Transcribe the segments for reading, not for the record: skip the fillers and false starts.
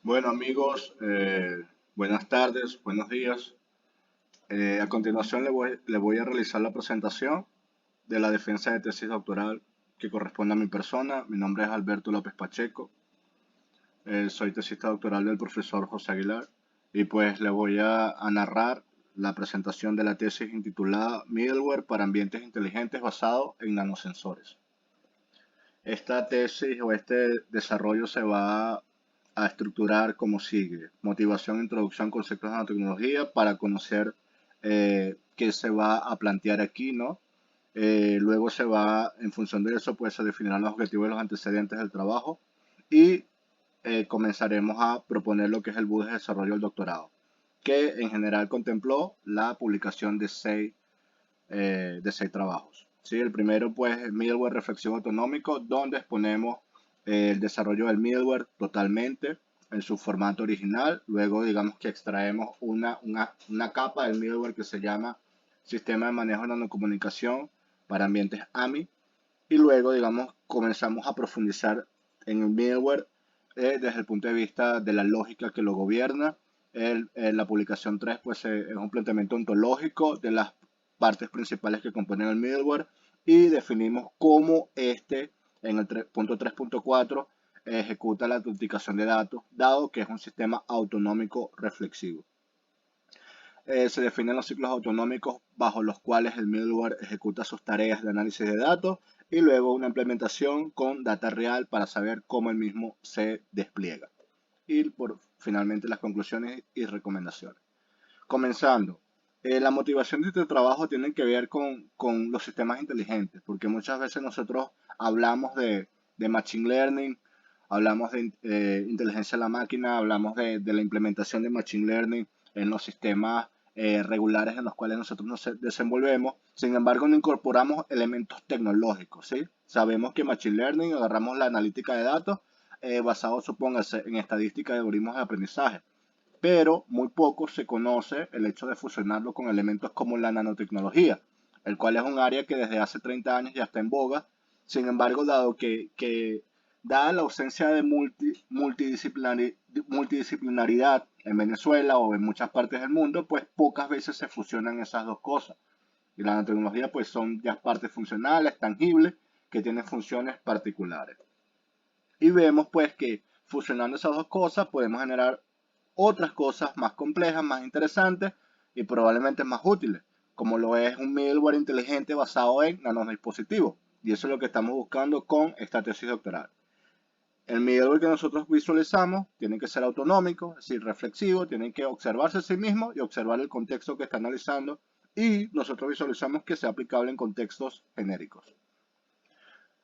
Bueno amigos, buenas tardes, buenos días. A continuación le voy a realizar la presentación de la defensa de tesis doctoral que corresponde a mi persona. Mi nombre es Alberto López Pacheco. Soy tesista doctoral del profesor José Aguilar y pues le voy a narrar la presentación de la tesis intitulada Middleware para ambientes inteligentes basado en nanosensores. Esta tesis o este desarrollo se va a estructurar como sigue. Motivación, introducción, conceptos de la tecnología para conocer qué se va a plantear aquí, ¿no? Luego se va, en función de eso, pues se definirán los objetivos y los antecedentes del trabajo y comenzaremos a proponer lo que es el BUD de desarrollo del doctorado, que en general contempló la publicación de seis trabajos. ¿Sí? El primero, pues, es middleware reflexivo autonómico, donde exponemos el desarrollo del middleware totalmente en su formato original. Luego, digamos que extraemos una capa del middleware que se llama Sistema de Manejo de Nanocomunicación para ambientes AMI. Y luego, digamos, comenzamos a profundizar en el middleware desde el punto de vista de la lógica que lo gobierna. La publicación 3 pues, es un planteamiento ontológico de las partes principales que componen el middleware y definimos cómo este, en el punto 3.4, ejecuta la autenticación de datos, dado que es un sistema autonómico reflexivo. Se definen los ciclos autonómicos bajo los cuales el middleware ejecuta sus tareas de análisis de datos y luego una implementación con data real para saber cómo el mismo se despliega. Y finalmente las conclusiones y recomendaciones. Comenzando, la motivación de este trabajo tiene que ver con los sistemas inteligentes, porque muchas veces nosotros hablamos de Machine Learning, hablamos de inteligencia de la máquina, hablamos de la implementación de Machine Learning en los sistemas regulares en los cuales nosotros nos desenvolvemos. Sin embargo, no incorporamos elementos tecnológicos, ¿sí? Sabemos que Machine Learning, agarramos la analítica de datos basado, supóngase, en estadística de algoritmos de aprendizaje, pero muy poco se conoce el hecho de fusionarlo con elementos como la nanotecnología, el cual es un área que desde hace 30 años ya está en boga. Sin embargo, dado que dada la ausencia de multidisciplinaridad en Venezuela o en muchas partes del mundo, pues pocas veces se fusionan esas dos cosas. Y la nanotecnología pues son ya partes funcionales, tangibles, que tienen funciones particulares. Y vemos pues que fusionando esas dos cosas podemos generar otras cosas más complejas, más interesantes y probablemente más útiles, como lo es un middleware inteligente basado en nanodispositivos. Y eso es lo que estamos buscando con esta tesis doctoral. El middleware que nosotros visualizamos tiene que ser autonómico, es decir, reflexivo, tiene que observarse a sí mismo y observar el contexto que está analizando, y nosotros visualizamos que sea aplicable en contextos genéricos.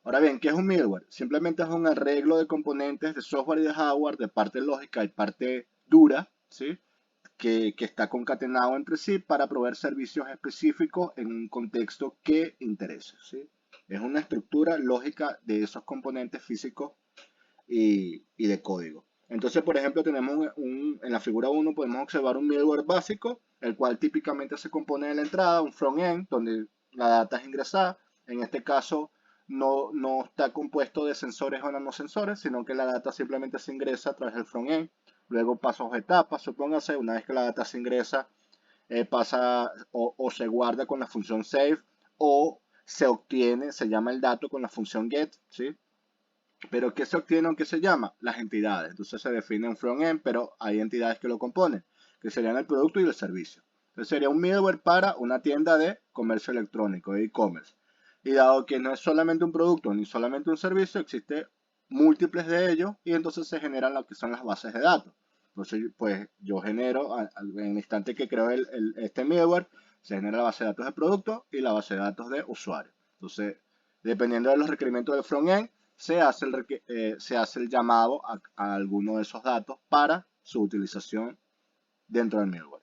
Ahora bien, ¿qué es un middleware? Simplemente es un arreglo de componentes de software y de hardware, de parte lógica y parte dura, ¿sí? Que está concatenado entre sí para proveer servicios específicos en un contexto que interese, ¿sí? Es una estructura lógica de esos componentes físicos y de código. Entonces, por ejemplo, tenemos en la figura 1 podemos observar un middleware básico, el cual típicamente se compone de la entrada, un front-end, donde la data es ingresada. En este caso, no está compuesto de sensores o nanosensores, sino que la data simplemente se ingresa a través del front-end. Luego pasos de etapas, supóngase, una vez que la data se ingresa, pasa o se guarda con la función save o se obtiene, se llama el dato con la función get, ¿sí? Pero ¿qué se obtiene o qué se llama? Las entidades. Entonces se define un front-end, pero hay entidades que lo componen, que serían el producto y el servicio. Entonces sería un middleware para una tienda de comercio electrónico, de e-commerce. Y dado que no es solamente un producto ni solamente un servicio, existe múltiples de ellos y entonces se generan lo que son las bases de datos. Entonces, pues yo genero, en el instante que creo este middleware, se genera la base de datos de producto y la base de datos de usuario. Entonces, dependiendo de los requerimientos del front-end, se hace el llamado a alguno de esos datos para su utilización dentro del middleware.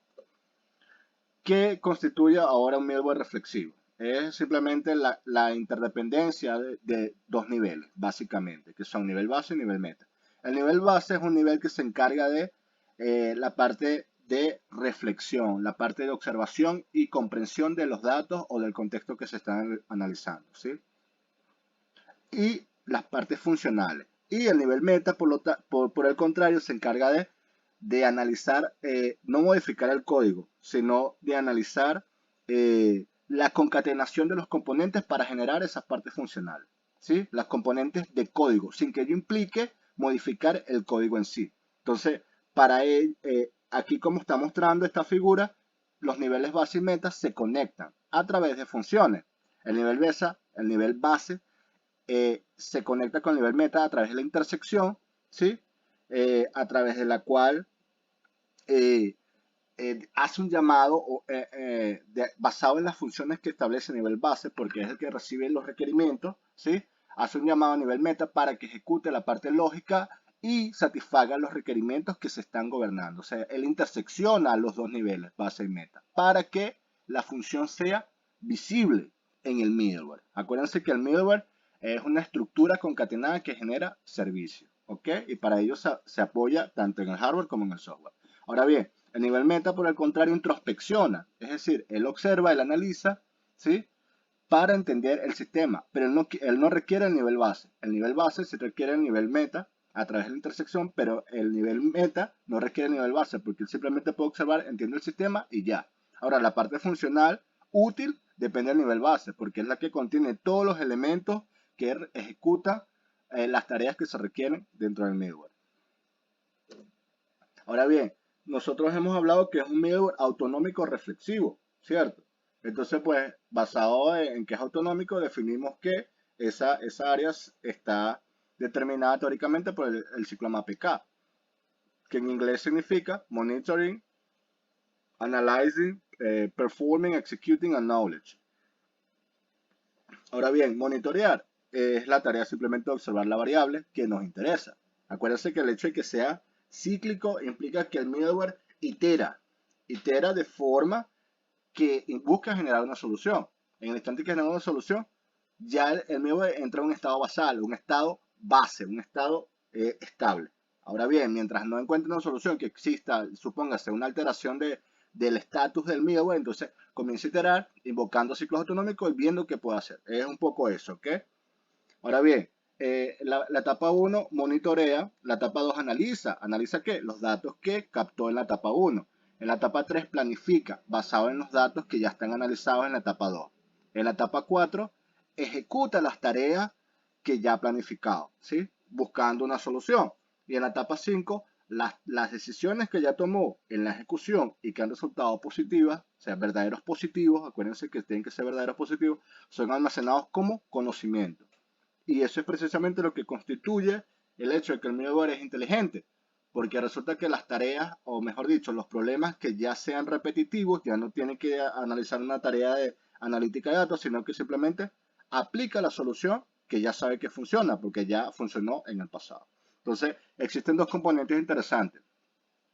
¿Qué constituye ahora un middleware reflexivo? Es simplemente la interdependencia de dos niveles, básicamente, que son nivel base y nivel meta. El nivel base es un nivel que se encarga de la parte de reflexión, la parte de observación y comprensión de los datos o del contexto que se están analizando, ¿sí? Y las partes funcionales. Y el nivel meta, por el contrario, se encarga de analizar, no modificar el código, sino de analizar la concatenación de los componentes para generar esas partes funcionales, ¿sí? Las componentes de código, sin que ello implique modificar el código en sí. Entonces, para él, aquí como está mostrando esta figura, los niveles base y meta se conectan a través de funciones. El nivel base se conecta con el nivel meta a través de la intersección, ¿sí? A través de la cual eh, hace un llamado basado en las funciones que establece a nivel base, porque es el que recibe los requerimientos, ¿sí? Hace un llamado a nivel meta para que ejecute la parte lógica y satisfaga los requerimientos que se están gobernando. O sea, él intersecciona los dos niveles, base y meta, para que la función sea visible en el middleware. Acuérdense que el middleware es una estructura concatenada que genera servicio, ¿ok? Y para ello se apoya tanto en el hardware como en el software. Ahora bien, el nivel meta, por el contrario, introspecciona, es decir, él observa, él analiza, ¿sí? Para entender el sistema, pero él no requiere el nivel base. El nivel base se requiere el nivel meta a través de la intersección, pero el nivel meta no requiere el nivel base, porque él simplemente puede observar, entiende el sistema y ya. Ahora, la parte funcional útil depende del nivel base, porque es la que contiene todos los elementos que ejecuta las tareas que se requieren dentro del middleware. Ahora bien, nosotros hemos hablado que es un middleware autonómico reflexivo, ¿cierto? Entonces, pues, basado en que es autonómico, definimos que esa área está determinada teóricamente por el ciclo APK, que en inglés significa Monitoring, Analyzing, Performing, Executing, and Knowledge. Ahora bien, monitorear es la tarea simplemente de observar la variable que nos interesa. Acuérdense que el hecho de que sea cíclico implica que el middleware itera de forma que busca generar una solución. En el instante que genera una solución, ya el middleware entra en un estado basal, un estado base, un estado estable. Ahora bien, mientras no encuentre una solución que exista, supóngase una alteración del estatus del middleware, entonces comienza a iterar, invocando ciclos autonómicos y viendo qué puede hacer. Es un poco eso, ¿ok? Ahora bien, la etapa 1 monitorea, la etapa 2 analiza. ¿Analiza qué? Los datos que captó en la etapa 1. En la etapa 3 planifica, basado en los datos que ya están analizados en la etapa 2. En la etapa 4 ejecuta las tareas que ya ha planificado, ¿sí? Buscando una solución. Y en la etapa 5, las decisiones que ya tomó en la ejecución y que han resultado positivas, o sea, verdaderos positivos, acuérdense que tienen que ser verdaderos positivos, son almacenados como conocimiento. Y eso es precisamente lo que constituye el hecho de que el middleware es inteligente, porque resulta que las tareas, o mejor dicho, los problemas que ya sean repetitivos, ya no tiene que analizar una tarea de analítica de datos, sino que simplemente aplica la solución que ya sabe que funciona, porque ya funcionó en el pasado. Entonces, existen dos componentes interesantes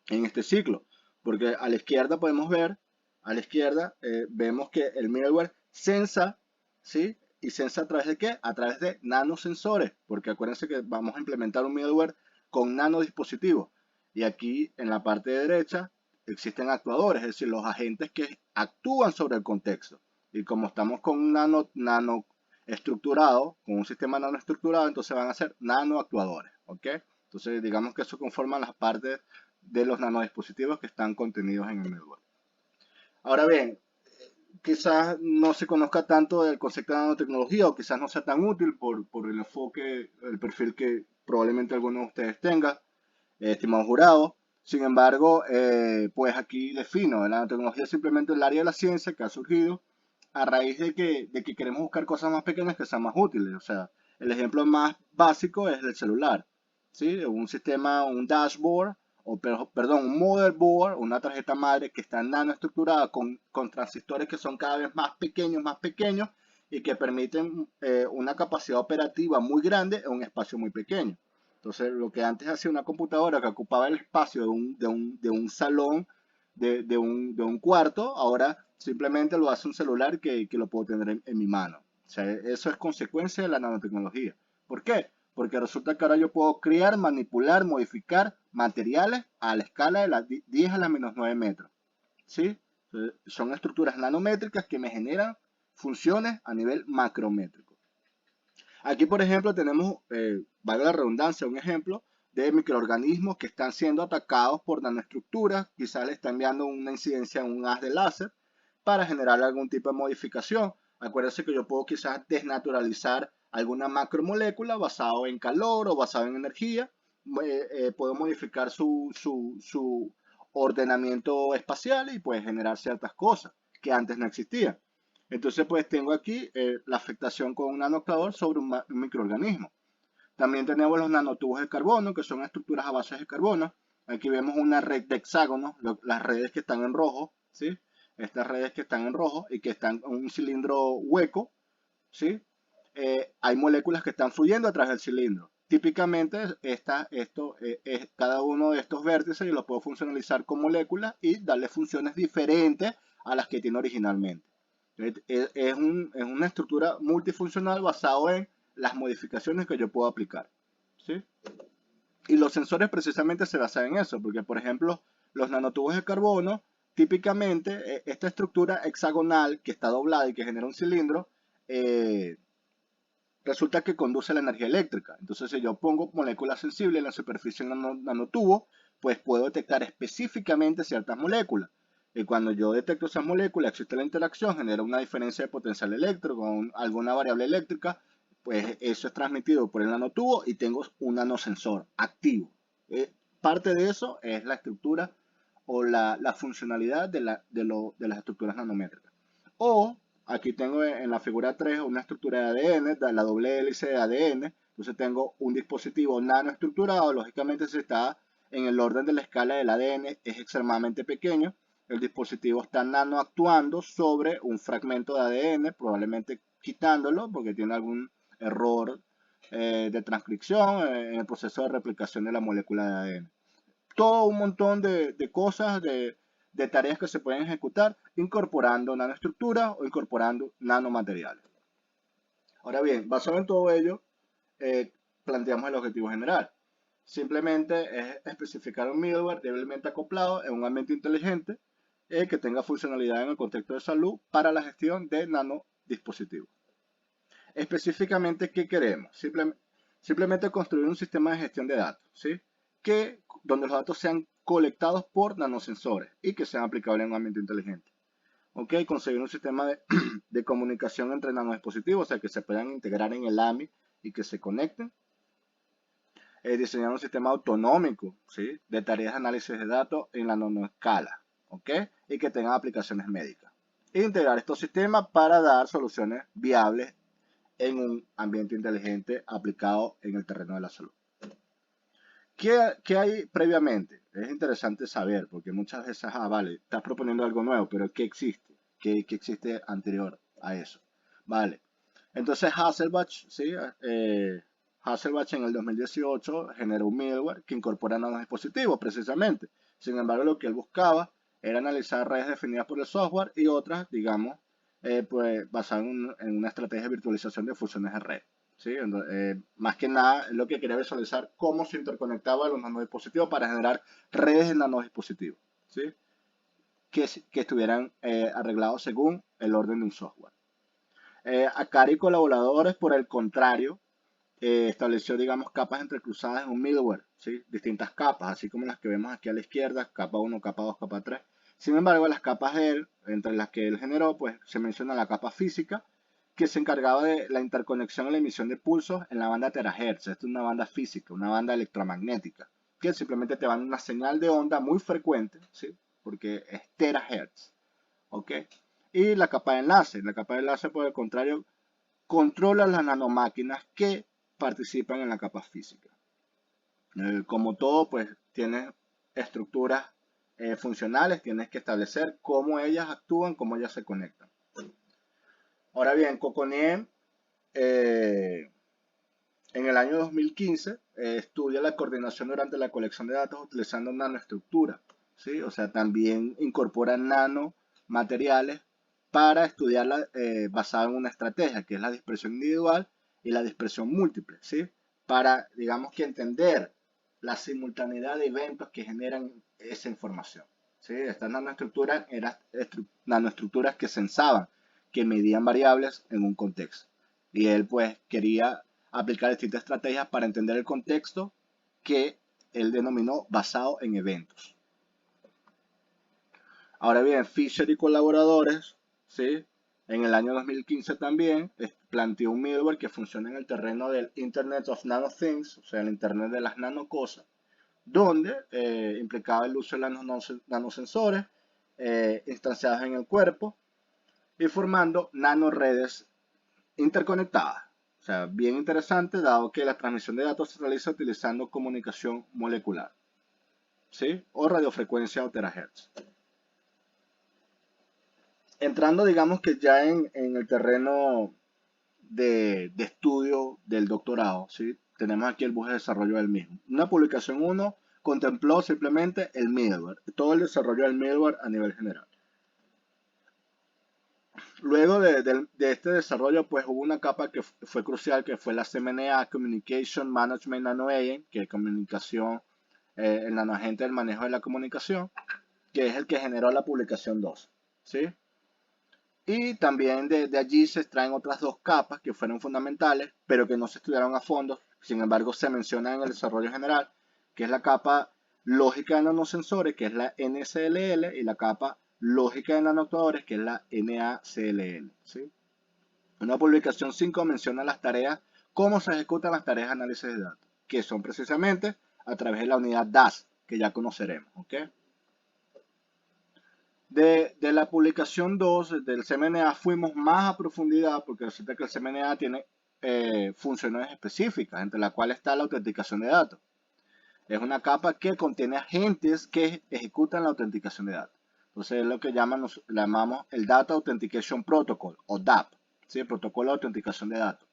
en este ciclo, porque a la izquierda podemos ver, a la izquierda vemos que el middleware sensa, ¿sí? ¿Y sensa a través de qué? A través de nanosensores, porque acuérdense que vamos a implementar un middleware con nanodispositivos. Y aquí en la parte de derecha existen actuadores, es decir, los agentes que actúan sobre el contexto. Y como estamos con un nano estructurado, con un sistema nanoestructurado, entonces van a ser nanoactuadores, ¿ok? Entonces digamos que eso conforma las partes de los nanodispositivos que están contenidos en el middleware. Ahora bien, quizás no se conozca tanto del concepto de nanotecnología o quizás no sea tan útil por el enfoque, el perfil que probablemente alguno de ustedes tenga, estimado jurado. Sin embargo, pues aquí defino, la nanotecnología es simplemente el área de la ciencia que ha surgido a raíz de que queremos buscar cosas más pequeñas que sean más útiles. O sea, el ejemplo más básico es el celular, ¿sí? Un sistema, un dashboard, perdón, un motherboard, una tarjeta madre que está nanoestructurada con transistores que son cada vez más pequeños y que permiten una capacidad operativa muy grande en un espacio muy pequeño. Entonces, lo que antes hacía una computadora que ocupaba el espacio de un salón, de un cuarto, ahora simplemente lo hace un celular que lo puedo tener en mi mano. O sea, eso es consecuencia de la nanotecnología. ¿Por qué? Porque resulta que ahora yo puedo crear, manipular, modificar materiales a la escala de las 10 a la menos 9 metros. ¿Sí? Son estructuras nanométricas que me generan funciones a nivel macrométrico. Aquí, por ejemplo, tenemos, valga la redundancia, un ejemplo de microorganismos que están siendo atacados por nanoestructuras, quizás le están enviando una incidencia en un haz de láser para generar algún tipo de modificación. Acuérdense que yo puedo quizás desnaturalizar alguna macromolécula basado en calor o basado en energía. Puedo modificar su ordenamiento espacial y pues generar ciertas cosas que antes no existían. Entonces, pues tengo aquí la afectación con un nanoclador sobre un microorganismo. También tenemos los nanotubos de carbono, que son estructuras a base de carbono. Aquí vemos una red de hexágonos, las redes que están en rojo, ¿sí? Estas redes que están en rojo y que están en un cilindro hueco, ¿sí? Hay moléculas que están fluyendo a través del cilindro. Típicamente, cada uno de estos vértices yo lo puedo funcionalizar con moléculas y darle funciones diferentes a las que tiene originalmente. Es una estructura multifuncional basado en las modificaciones que yo puedo aplicar, ¿sí? Y los sensores precisamente se basan en eso, porque por ejemplo, los nanotubos de carbono, típicamente esta estructura hexagonal que está doblada y que genera un cilindro, resulta que conduce la energía eléctrica. Entonces, si yo pongo moléculas sensibles en la superficie del nanotubo, pues puedo detectar específicamente ciertas moléculas. Y cuando yo detecto esas moléculas, existe la interacción, genera una diferencia de potencial eléctrico con alguna variable eléctrica, pues eso es transmitido por el nanotubo y tengo un nanosensor activo. Parte de eso es la estructura o la funcionalidad de las estructuras nanométricas. O aquí tengo en la figura 3 una estructura de ADN, la doble hélice de ADN. Entonces tengo un dispositivo nanoestructurado. Lógicamente, si está en el orden de la escala del ADN, es extremadamente pequeño. El dispositivo está nanoactuando sobre un fragmento de ADN, probablemente quitándolo porque tiene algún error de transcripción en el proceso de replicación de la molécula de ADN. Todo un montón de cosas, de tareas que se pueden ejecutar incorporando nanoestructuras o incorporando nanomateriales. Ahora bien, basado en todo ello, planteamos el objetivo general. Simplemente es especificar un middleware debidamente acoplado en un ambiente inteligente que tenga funcionalidad en el contexto de salud para la gestión de nanodispositivos. Específicamente, ¿qué queremos? Simplemente construir un sistema de gestión de datos, ¿sí? Donde los datos sean colectados por nanosensores y que sean aplicables en un ambiente inteligente. ¿Ok? Conseguir un sistema de comunicación entre nanodispositivos, o sea, que se puedan integrar en el AMI y que se conecten. Diseñar un sistema autonómico, ¿sí? De tareas de análisis de datos en la nanoescala, ¿ok? Y que tengan aplicaciones médicas. Integrar estos sistemas para dar soluciones viables en un ambiente inteligente aplicado en el terreno de la salud. ¿Qué hay previamente? Es interesante saber, porque muchas veces, vale, estás proponiendo algo nuevo, pero ¿qué existe? ¿Qué existe anterior a eso? Vale. Entonces Hasselblad, ¿sí? Hasselblad en el 2018 generó un middleware que incorpora nuevos dispositivos, precisamente. Sin embargo, lo que él buscaba era analizar redes definidas por el software y otras, digamos, pues basadas en una estrategia de virtualización de funciones de red. ¿Sí? Más que nada, lo que quería visualizar cómo se interconectaban los nanodispositivos para generar redes de nanodispositivos, ¿sí? que estuvieran arreglados según el orden de un software. Akari y colaboradores, por el contrario, estableció, digamos, capas entrecruzadas en un middleware, ¿sí? Distintas capas, así como las que vemos aquí a la izquierda, capa 1, capa 2, capa 3. Sin embargo, las capas de él, entre las que él generó, pues se menciona la capa física, que se encargaba de la interconexión y la emisión de pulsos en la banda terahertz. Esta es una banda física, una banda electromagnética, que simplemente te van una señal de onda muy frecuente, ¿sí? Porque es terahertz, ¿ok? Y la capa de enlace, por el contrario, controla las nanomáquinas que participan en la capa física. Como todo, pues tienes estructuras funcionales, tienes que establecer cómo ellas actúan, cómo ellas se conectan. Ahora bien, Coconiem en el año 2015 estudia la coordinación durante la colección de datos utilizando nanoestructuras, ¿sí? O sea, también incorpora nanomateriales para estudiarla basada en una estrategia, que es la dispersión individual y la dispersión múltiple, ¿sí? Para, digamos que entender la simultaneidad de eventos que generan esa información, ¿sí? Estas nanoestructuras eran nanoestructuras que sensaban, que medían variables en un contexto. Y él pues quería aplicar distintas estrategias para entender el contexto que él denominó basado en eventos. Ahora bien, Fisher y colaboradores, ¿sí? En el año 2015 también planteó un middleware que funciona en el terreno del Internet of Nano Things, o sea, el Internet de las nanocosas, donde implicaba el uso de los nanosensores instanciados en el cuerpo y formando nanoredes interconectadas. O sea, bien interesante, dado que la transmisión de datos se realiza utilizando comunicación molecular, ¿sí? O radiofrecuencia o terahertz. Entrando, digamos que ya en el terreno de estudio del doctorado, ¿sí? Tenemos aquí el bus de desarrollo del mismo. Una publicación 1 contempló simplemente el middleware, todo el desarrollo del middleware a nivel general. Luego de este desarrollo, pues hubo una capa que fue crucial, que fue la CMNA, Communication Management Nanoagent, que es comunicación, el nanoagente del manejo de la comunicación, que es el que generó la publicación 2, ¿sí? Y también de allí se extraen otras dos capas que fueron fundamentales, pero que no se estudiaron a fondo, sin embargo se mencionan en el desarrollo general, que es la capa lógica de nanosensores, que es la NCLL, y la capa lógica de nanoactuadores, que es la NaCLL, ¿sí? Una publicación 5 menciona las tareas, cómo se ejecutan las tareas de análisis de datos, que son precisamente a través de la unidad DAS, que ya conoceremos, ¿ok? De la publicación 2 del CMNA fuimos más a profundidad porque resulta que el CMNA tiene funciones específicas, entre las cuales está la autenticación de datos. Es una capa que contiene agentes que ejecutan la autenticación de datos. Entonces es lo que llamamos el Data Authentication Protocol o DAP, ¿sí? El protocolo de autenticación de datos,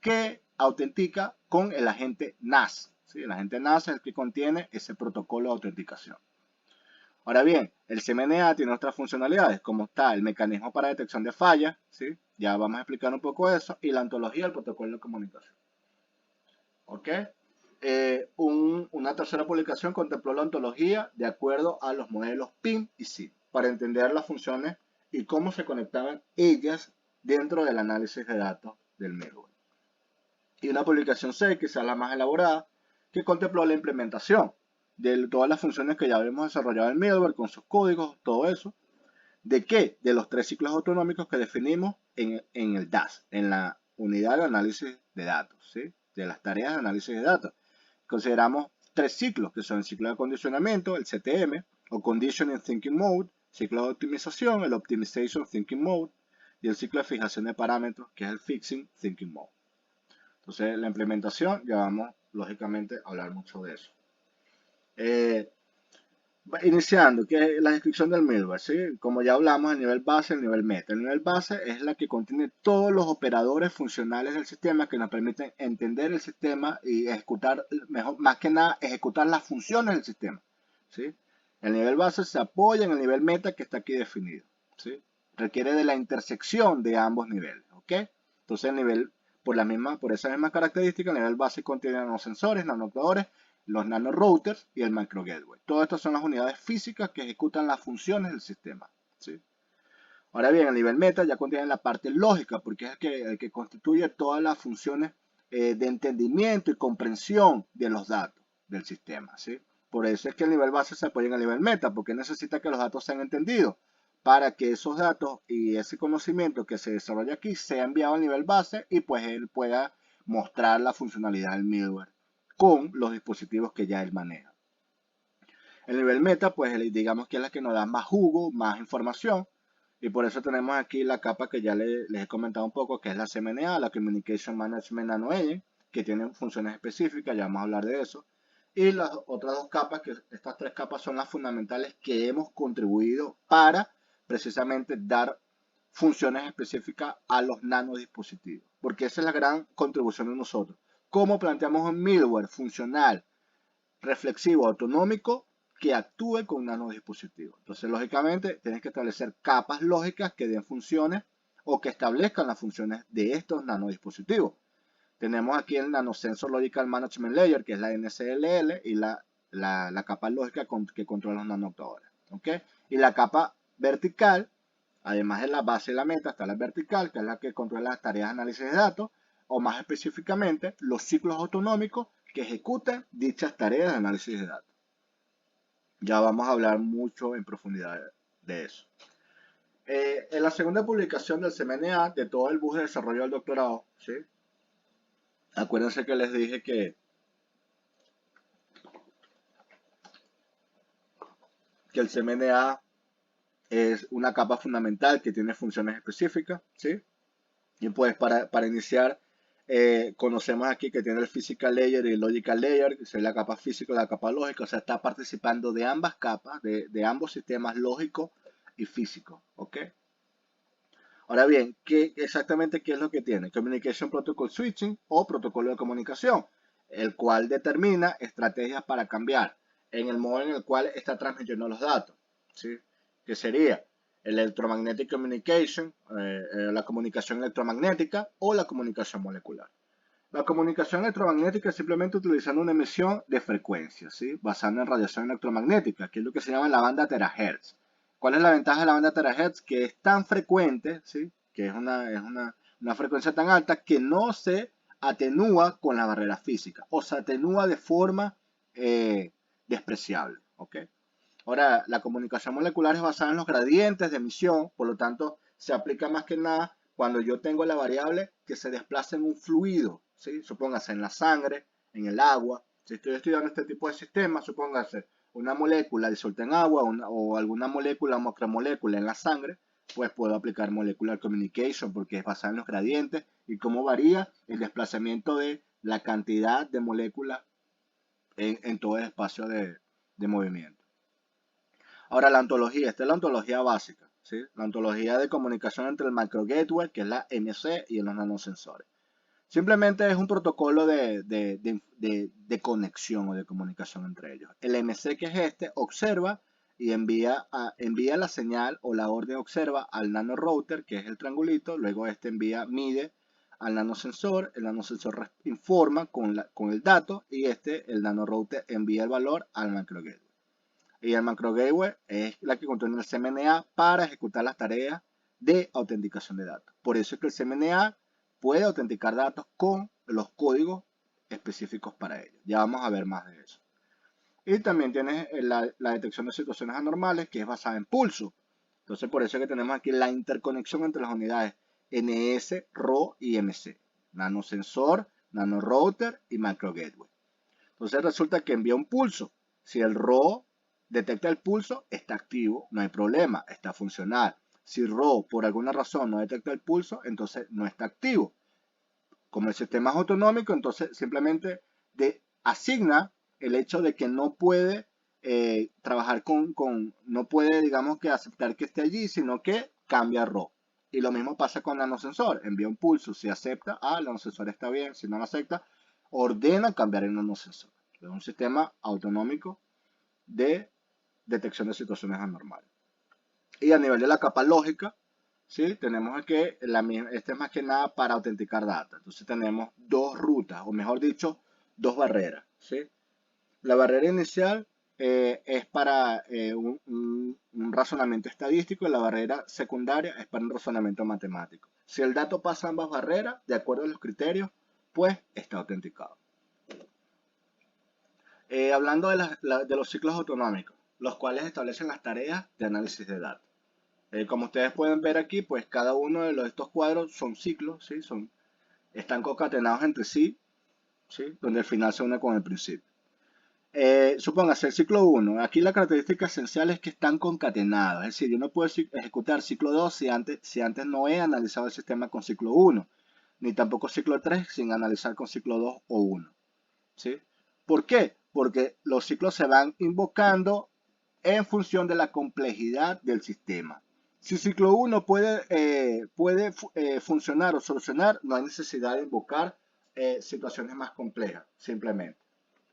que autentica con el agente NAS, ¿sí? El agente NAS es el que contiene ese protocolo de autenticación. Ahora bien, el CMNA tiene otras funcionalidades, como está el mecanismo para detección de fallas, ¿sí? Ya vamos a explicar un poco eso, y la ontología del protocolo de comunicación. ¿Ok? Una tercera publicación contempló la ontología de acuerdo a los modelos PIM y SIM, para entender las funciones y cómo se conectaban ellas dentro del análisis de datos del middleware. Y una publicación 6, que sea la más elaborada, que contempló la implementación de todas las funciones que ya habíamos desarrollado en middleware, con sus códigos, todo eso. ¿De qué? De los 3 ciclos autonómicos que definimos en el DAS, en la unidad de análisis de datos, ¿sí? De las tareas de análisis de datos. Consideramos 3 ciclos, que son el ciclo de acondicionamiento, el CTM, o Conditioning Thinking Mode, ciclo de optimización, el Optimization Thinking Mode, y el ciclo de fijación de parámetros, que es el Fixing Thinking Mode. Entonces, la implementación, ya vamos, lógicamente, a hablar mucho de eso. Iniciando, que es la descripción del middleware, ¿sí? Como ya hablamos, el nivel base, el nivel meta. El nivel base es la que contiene todos los operadores funcionales del sistema que nos permiten entender el sistema y ejecutar, mejor, más que nada, ejecutar las funciones del sistema, ¿sí? El nivel base se apoya en el nivel meta que está aquí definido, ¿sí? Requiere de la intersección de ambos niveles, ¿ok? Entonces el nivel, por esa misma característica, el nivel base contiene nanosensores, nanoactuadores, los nanorouters y el microgateway. Todas estas son las unidades físicas que ejecutan las funciones del sistema, ¿sí? Ahora bien, el nivel meta ya contiene la parte lógica, porque es el que constituye todas las funciones de entendimiento y comprensión de los datos del sistema, ¿sí? Por eso es que el nivel base se apoya en el nivel meta, porque necesita que los datos sean entendidos para que esos datos y ese conocimiento que se desarrolla aquí sea enviado al nivel base y pues él pueda mostrar la funcionalidad del middleware con los dispositivos que ya él maneja. El nivel meta, pues digamos que es la que nos da más jugo, más información, y por eso tenemos aquí la capa que ya les he comentado un poco, que es la CMNA, la Communication Management Nanoagent, que tiene funciones específicas, ya vamos a hablar de eso. Y las otras dos capas, que estas 3 capas son las fundamentales que hemos contribuido para precisamente dar funciones específicas a los nanodispositivos, porque esa es la gran contribución de nosotros. ¿Cómo planteamos un middleware funcional, reflexivo, autonómico, que actúe con nanodispositivos? Entonces, lógicamente, tienes que establecer capas lógicas que den funciones o que establezcan las funciones de estos nanodispositivos. Tenemos aquí el Nanosensor Logical Management Layer, que es la NCLL, y la capa lógica que controla los nanoactuadores, ¿ok? Y la capa vertical, además de la base y la meta, está la vertical, que es la que controla las tareas de análisis de datos, o más específicamente los ciclos autonómicos que ejecutan dichas tareas de análisis de datos. Ya vamos a hablar mucho en profundidad de eso. En la segunda publicación del CMNA, de todo el bus de desarrollo del doctorado, ¿sí? Acuérdense que les dije que el CMNA es una capa fundamental que tiene funciones específicas, ¿sí? Y pues para iniciar, conocemos aquí que tiene el Physical Layer y el Logical Layer, que es la capa física y la capa lógica, o sea, está participando de ambas capas, de ambos sistemas lógicos y físicos, ¿ok? Ahora bien, exactamente qué es lo que tiene? Communication Protocol Switching o protocolo de comunicación, el cual determina estrategias para cambiar en el modo en el cual está transmitiendo los datos, ¿sí? Que sería Electromagnetic Communication, la comunicación electromagnética o la comunicación molecular. La comunicación electromagnética es simplemente utilizando una emisión de frecuencia, ¿sí? Basada en radiación electromagnética, que es lo que se llama la banda terahertz. ¿Cuál es la ventaja de la banda terahertz? Que es tan frecuente, ¿sí? Que es una frecuencia tan alta que no se atenúa con la barrera física o se atenúa de forma despreciable, ¿ok? Ahora, la comunicación molecular es basada en los gradientes de emisión, por lo tanto, se aplica más que nada cuando yo tengo la variable que se desplaza en un fluido, ¿sí? Supóngase en la sangre, en el agua. Si estoy estudiando este tipo de sistemas, supóngase una molécula disuelta en agua o alguna molécula o macromolécula en la sangre, pues puedo aplicar molecular communication porque es basada en los gradientes y cómo varía el desplazamiento de la cantidad de moléculas en todo el espacio de movimiento. Ahora, la ontología, esta es la ontología básica, ¿sí? La ontología de comunicación entre el micro gateway, que es la MC, y los nanosensores. Simplemente es un protocolo de conexión o de comunicación entre ellos. El MC, que es este, observa y envía la señal o la orden observa al nanorouter, que es el triangulito, luego este mide al nanosensor, el nanosensor informa con el dato y el nanorouter envía el valor al micro gateway. Y el macro gateway es la que contiene el CMNA para ejecutar las tareas de autenticación de datos. Por eso es que el CMNA puede autenticar datos con los códigos específicos para ello. Ya vamos a ver más de eso. Y también tienes la detección de situaciones anormales, que es basada en pulso. Entonces, por eso es que tenemos aquí la interconexión entre las unidades NS, RO y MC. Nanosensor, nanorouter y macro gateway. Entonces resulta que envía un pulso. Si el RO detecta el pulso, está activo, no hay problema, está funcional. Si RO por alguna razón no detecta el pulso, entonces no está activo. Como el sistema es autonómico, entonces simplemente asigna el hecho de que no puede trabajar no puede, digamos, que aceptar que esté allí, sino que cambia RO. Y lo mismo pasa con el nanosensor. Envía un pulso, si acepta, el nanosensor está bien, si no lo acepta, ordena cambiar el nanosensor. Es un sistema autonómico de detección de situaciones anormales. Y a nivel de la capa lógica, ¿sí? Tenemos que este es más que nada para autenticar data. Entonces tenemos dos rutas, o mejor dicho, dos barreras, ¿sí? La barrera inicial es para un razonamiento estadístico y la barrera secundaria es para un razonamiento matemático. Si el dato pasa ambas barreras, de acuerdo a los criterios, pues está autenticado. Hablando de los ciclos autonómicos, los cuales establecen las tareas de análisis de datos. Como ustedes pueden ver aquí, pues cada uno de estos cuadros son ciclos, ¿sí? Están concatenados entre sí, ¿sí? Donde el final se une con el principio. Supóngase el ciclo 1. Aquí la característica esencial es que están concatenados. Es decir, yo no puedo ejecutar ciclo 2 si antes no he analizado el sistema con ciclo 1, ni tampoco ciclo 3 sin analizar con ciclo 2 o 1. ¿Sí? ¿Por qué? Porque los ciclos se van invocando en función de la complejidad del sistema. Si ciclo 1 puede funcionar o solucionar, no hay necesidad de invocar situaciones más complejas, simplemente.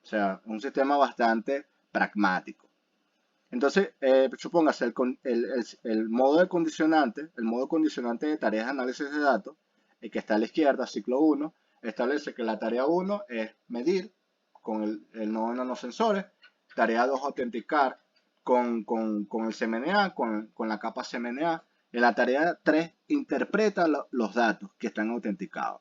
O sea, un sistema bastante pragmático. Entonces, supóngase el modo de condicionante, el modo condicionante de tareas de análisis de datos, el que está a la izquierda, ciclo 1, establece que la tarea 1 es medir con el nodo de nanosensores, tarea 2 autenticar con el CMNA, con la capa CMNA, en la tarea 3 interpreta los datos que están autenticados.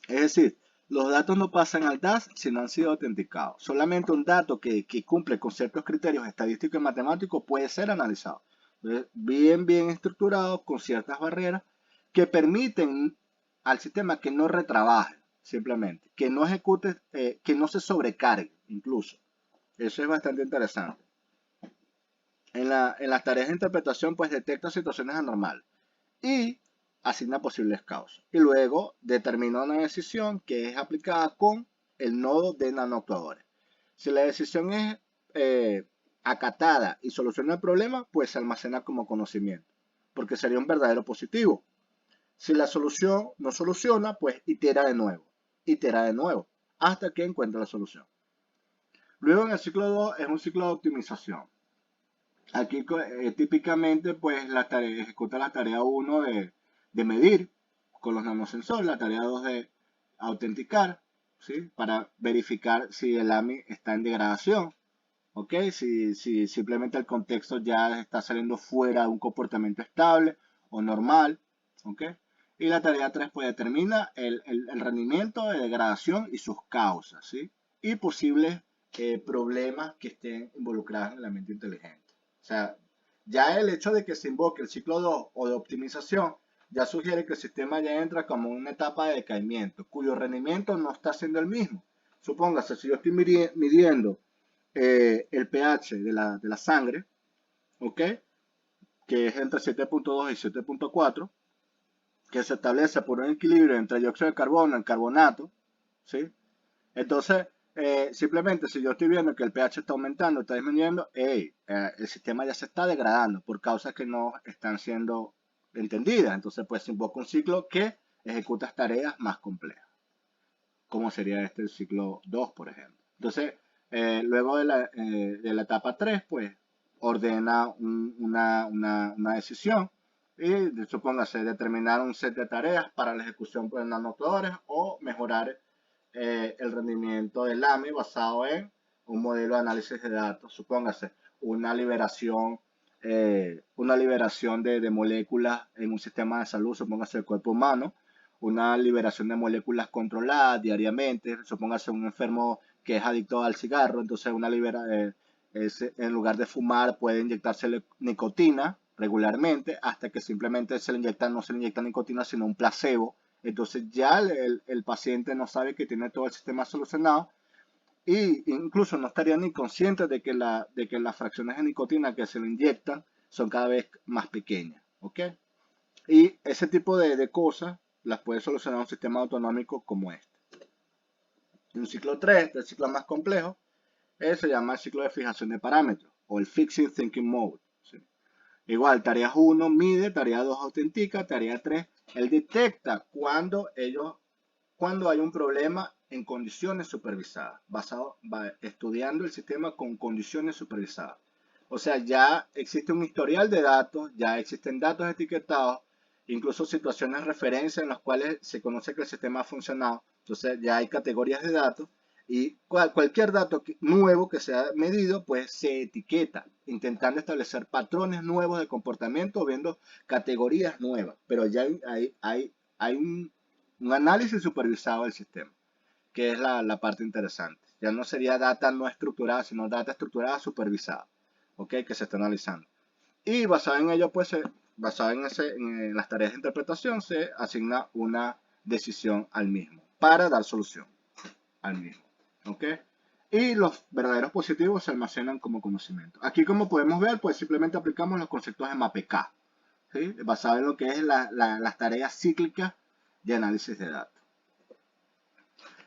Es decir, los datos no pasan al DAS si no han sido autenticados. Solamente un dato que cumple con ciertos criterios estadísticos y matemáticos puede ser analizado. Entonces, bien estructurado, con ciertas barreras que permiten al sistema que no retrabaje, simplemente, que no ejecute, que no se sobrecargue, incluso. Eso es bastante interesante. En las tareas de interpretación, pues detecta situaciones anormales y asigna posibles causas. Y luego determina una decisión que es aplicada con el nodo de nanoactuadores. Si la decisión es acatada y soluciona el problema, pues se almacena como conocimiento, porque sería un verdadero positivo. Si la solución no soluciona, pues itera de nuevo, hasta que encuentre la solución. Luego en el ciclo 2 es un ciclo de optimización. Aquí típicamente pues ejecuta la tarea 1 de medir con los nanosensores, la tarea 2 de autenticar, ¿sí? Para verificar si el AMI está en degradación, ¿ok? Si simplemente el contexto ya está saliendo fuera de un comportamiento estable o normal, ¿ok? Y la tarea 3 pues determina el rendimiento de degradación y sus causas, ¿sí? Y posibles problemas que estén involucrados en la mente inteligente. O sea, ya el hecho de que se invoque el ciclo 2 o de optimización ya sugiere que el sistema ya entra como en una etapa de decaimiento, cuyo rendimiento no está siendo el mismo. Supóngase, si yo estoy midiendo el pH de la sangre, ¿ok? Que es entre 7.2 y 7.4, que se establece por un equilibrio entre dióxido de carbono y carbonato, ¿sí? Entonces, simplemente si yo estoy viendo que el pH está aumentando, está disminuyendo, el sistema ya se está degradando por causas que no están siendo entendidas. Entonces, pues se invoca un ciclo que ejecuta tareas más complejas, como sería este el ciclo 2, por ejemplo. Entonces, luego de la etapa 3, pues ordena una decisión y supóngase determinar un set de tareas para la ejecución por nanotores o mejorar el rendimiento del AMI basado en un modelo de análisis de datos, supóngase una liberación de moléculas en un sistema de salud, supóngase el cuerpo humano, una liberación de moléculas controladas diariamente, supóngase un enfermo que es adicto al cigarro, entonces en lugar de fumar puede inyectarse nicotina regularmente hasta que simplemente no se le inyecta nicotina sino un placebo. Entonces ya el paciente no sabe que tiene todo el sistema solucionado e incluso no estaría ni consciente de que las fracciones de nicotina que se le inyectan son cada vez más pequeñas. ¿Ok? Y ese tipo de cosas las puede solucionar un sistema autonómico como este. Y un ciclo 3, el ciclo más complejo, se llama el ciclo de fijación de parámetros o el Fixing Thinking Mode. ¿Sí? Igual, tarea 1 mide, tarea 2 autentica, tarea 3, él detecta cuando hay un problema en condiciones supervisadas, estudiando el sistema con condiciones supervisadas. O sea, ya existe un historial de datos, ya existen datos etiquetados, incluso situaciones de referencia en las cuales se conoce que el sistema ha funcionado. Entonces ya hay categorías de datos y cualquier dato nuevo que sea medido, pues se etiqueta, intentando establecer patrones nuevos de comportamiento, viendo categorías nuevas. Pero ya hay un análisis supervisado del sistema, que es la parte interesante. Ya no sería data no estructurada, sino data estructurada supervisada, ¿ok? Que se está analizando. Y basado en ello, pues, basado en las tareas de interpretación, se asigna una decisión al mismo para dar solución al mismo, ¿ok? Y los verdaderos positivos se almacenan como conocimiento. Aquí, como podemos ver, pues simplemente aplicamos los conceptos de MAPK, ¿sí? Basado en lo que es las tareas cíclicas de análisis de datos.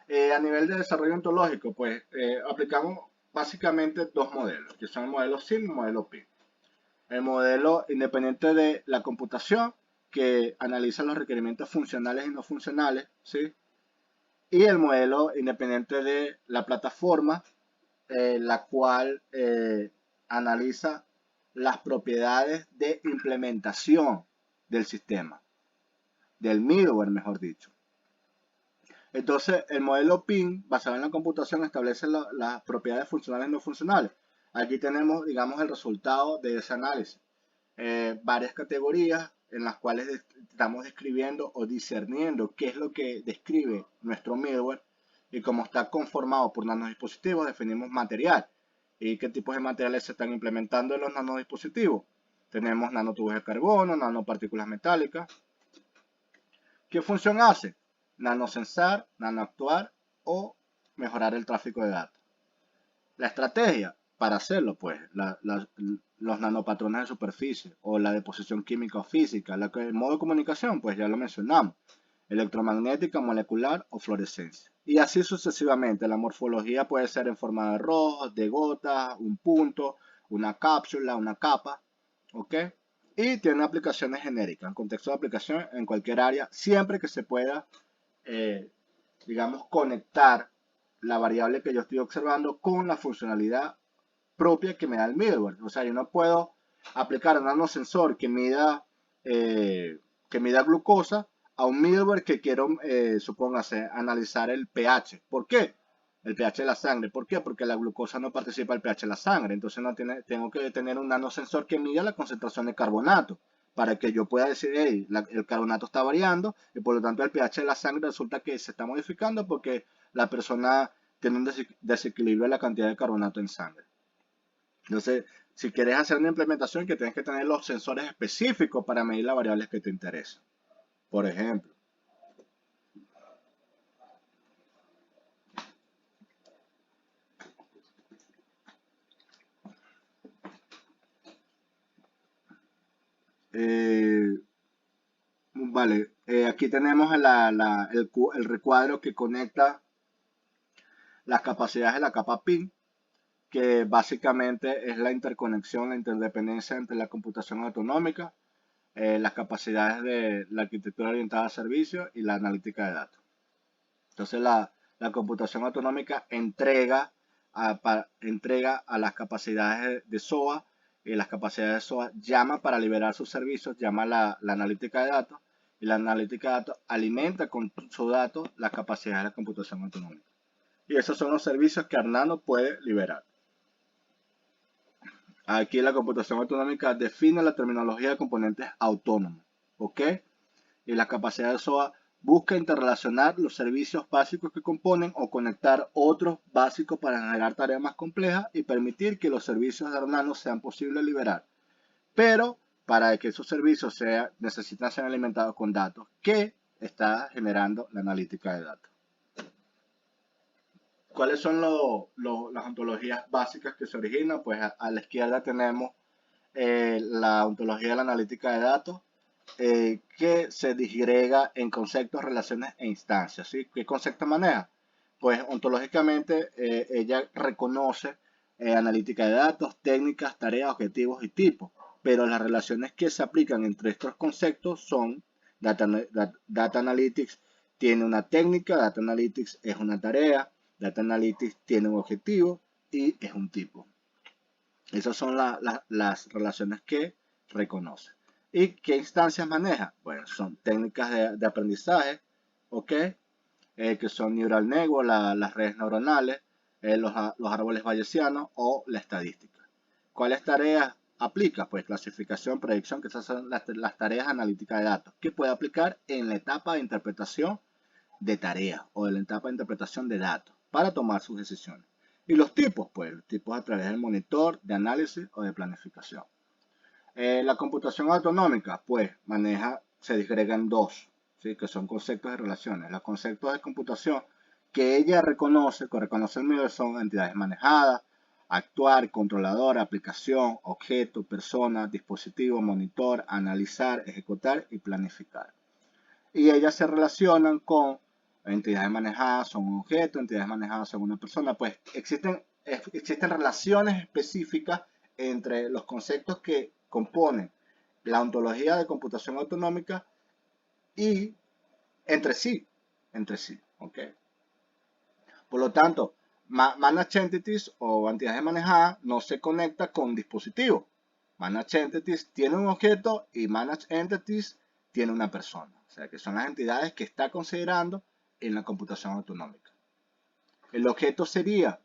A nivel de desarrollo ontológico, pues aplicamos básicamente dos modelos, que son el modelo SIM y el modelo PIN. El modelo independiente de la computación, que analiza los requerimientos funcionales y no funcionales, ¿sí? Y el modelo independiente de la plataforma, la cual analiza las propiedades de implementación del sistema, del middleware, mejor dicho. Entonces, el modelo PIN, basado en la computación, establece las propiedades funcionales y no funcionales. Aquí tenemos, digamos, el resultado de ese análisis. Varias categorías en las cuales estamos describiendo o discerniendo qué es lo que describe nuestro middleware, y como está conformado por nanodispositivos, definimos material y qué tipos de materiales se están implementando en los nanodispositivos. Tenemos nanotubos de carbono, nanopartículas metálicas. ¿Qué función hace? Nanosensar, nanoactuar o mejorar el tráfico de datos. La estrategia para hacerlo, pues, los nanopatrones de superficie o la deposición química o física. El modo de comunicación, pues ya lo mencionamos, electromagnética, molecular o fluorescencia. Y así sucesivamente. La morfología puede ser en forma de rojos, de gotas, un punto, una cápsula, una capa, ¿ok? Y tiene aplicaciones genéricas, en contexto de aplicación en cualquier área, siempre que se pueda, digamos, conectar la variable que yo estoy observando con la funcionalidad propia que me da el middleware. O sea, yo no puedo aplicar un nanosensor que mida glucosa a un middleware que quiero, supóngase, analizar el pH. ¿Por qué? El pH de la sangre. ¿Por qué? Porque la glucosa no participa del pH de la sangre. Entonces tengo que tener un nanosensor que mida la concentración de carbonato para que yo pueda decir, hey, el carbonato está variando y por lo tanto el pH de la sangre resulta que se está modificando porque la persona tiene un desequilibrio de la cantidad de carbonato en sangre. Entonces, si quieres hacer una implementación, que tienes que tener los sensores específicos para medir las variables que te interesan. Por ejemplo, vale, aquí tenemos el recuadro que conecta las capacidades de la capa PIN, que básicamente es la interconexión, la interdependencia entre la computación autonómica, las capacidades de la arquitectura orientada a servicios y la analítica de datos. Entonces la computación autonómica entrega a las capacidades de SOA, y las capacidades de SOA llama para liberar sus servicios, llama la analítica de datos, y la analítica de datos alimenta con sus datos las capacidades de la computación autonómica. Y esos son los servicios que Arnano puede liberar. Aquí la computación autonómica define la terminología de componentes autónomos, ¿ok? Y la capacidad de SOA busca interrelacionar los servicios básicos que componen o conectar otros básicos para generar tareas más complejas y permitir que los servicios de Arnano sean posibles de liberar. Pero para que esos servicios necesitan ser alimentados con datos que está generando la analítica de datos. ¿Cuáles son las ontologías básicas que se originan? Pues a la izquierda tenemos la ontología de la analítica de datos, que se disgrega en conceptos, relaciones e instancias. ¿Sí? ¿Qué conceptos maneja? Pues ontológicamente ella reconoce analítica de datos, técnicas, tareas, objetivos y tipos, pero las relaciones que se aplican entre estos conceptos son data analytics tiene una técnica, data analytics es una tarea, data analytics tiene un objetivo y es un tipo. Esas son las relaciones que reconoce. ¿Y qué instancias maneja? Bueno, son técnicas de aprendizaje, ¿ok? Que son neural network, las redes neuronales, los árboles bayesianos o la estadística. ¿Cuáles tareas aplica? Pues clasificación, predicción, que esas son las tareas analíticas de datos, que puede aplicar en la etapa de interpretación de tareas o en la etapa de interpretación de datos para tomar sus decisiones. Y los tipos, pues, los tipos a través del monitor, de análisis o de planificación. La computación autonómica, pues, se disgrega en dos, ¿sí? Que son conceptos de relaciones. Los conceptos de computación que ella reconoce, que reconoce el medio, son entidades manejadas, actuar, controlador, aplicación, objeto, persona, dispositivo, monitor, analizar, ejecutar y planificar. Y ellas se relacionan con entidades manejadas, son un objeto, entidades manejadas son una persona. Pues existen relaciones específicas entre los conceptos que componen la ontología de computación autonómica y entre sí, ¿ok? Por lo tanto, Managed Entities o entidades manejadas no se conecta con dispositivos. Managed Entities tiene un objeto y Managed Entities tiene una persona. O sea, que son las entidades que está considerando en la computación autonómica. El objeto sería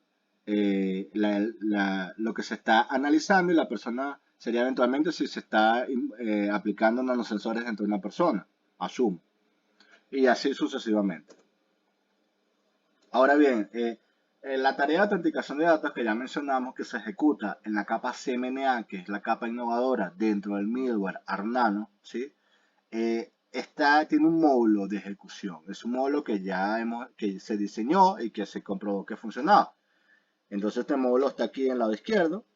lo que se está analizando y la persona sería eventualmente si se está aplicando nanosensores dentro de una persona, asumo, y así sucesivamente. Ahora bien, la tarea de autenticación de datos que ya mencionamos que se ejecuta en la capa CMNA, que es la capa innovadora dentro del middleware Arnano, ¿sí? Tiene un módulo de ejecución. Es un módulo que se diseñó y que se comprobó que funcionaba. Entonces este módulo está aquí en el lado izquierdo.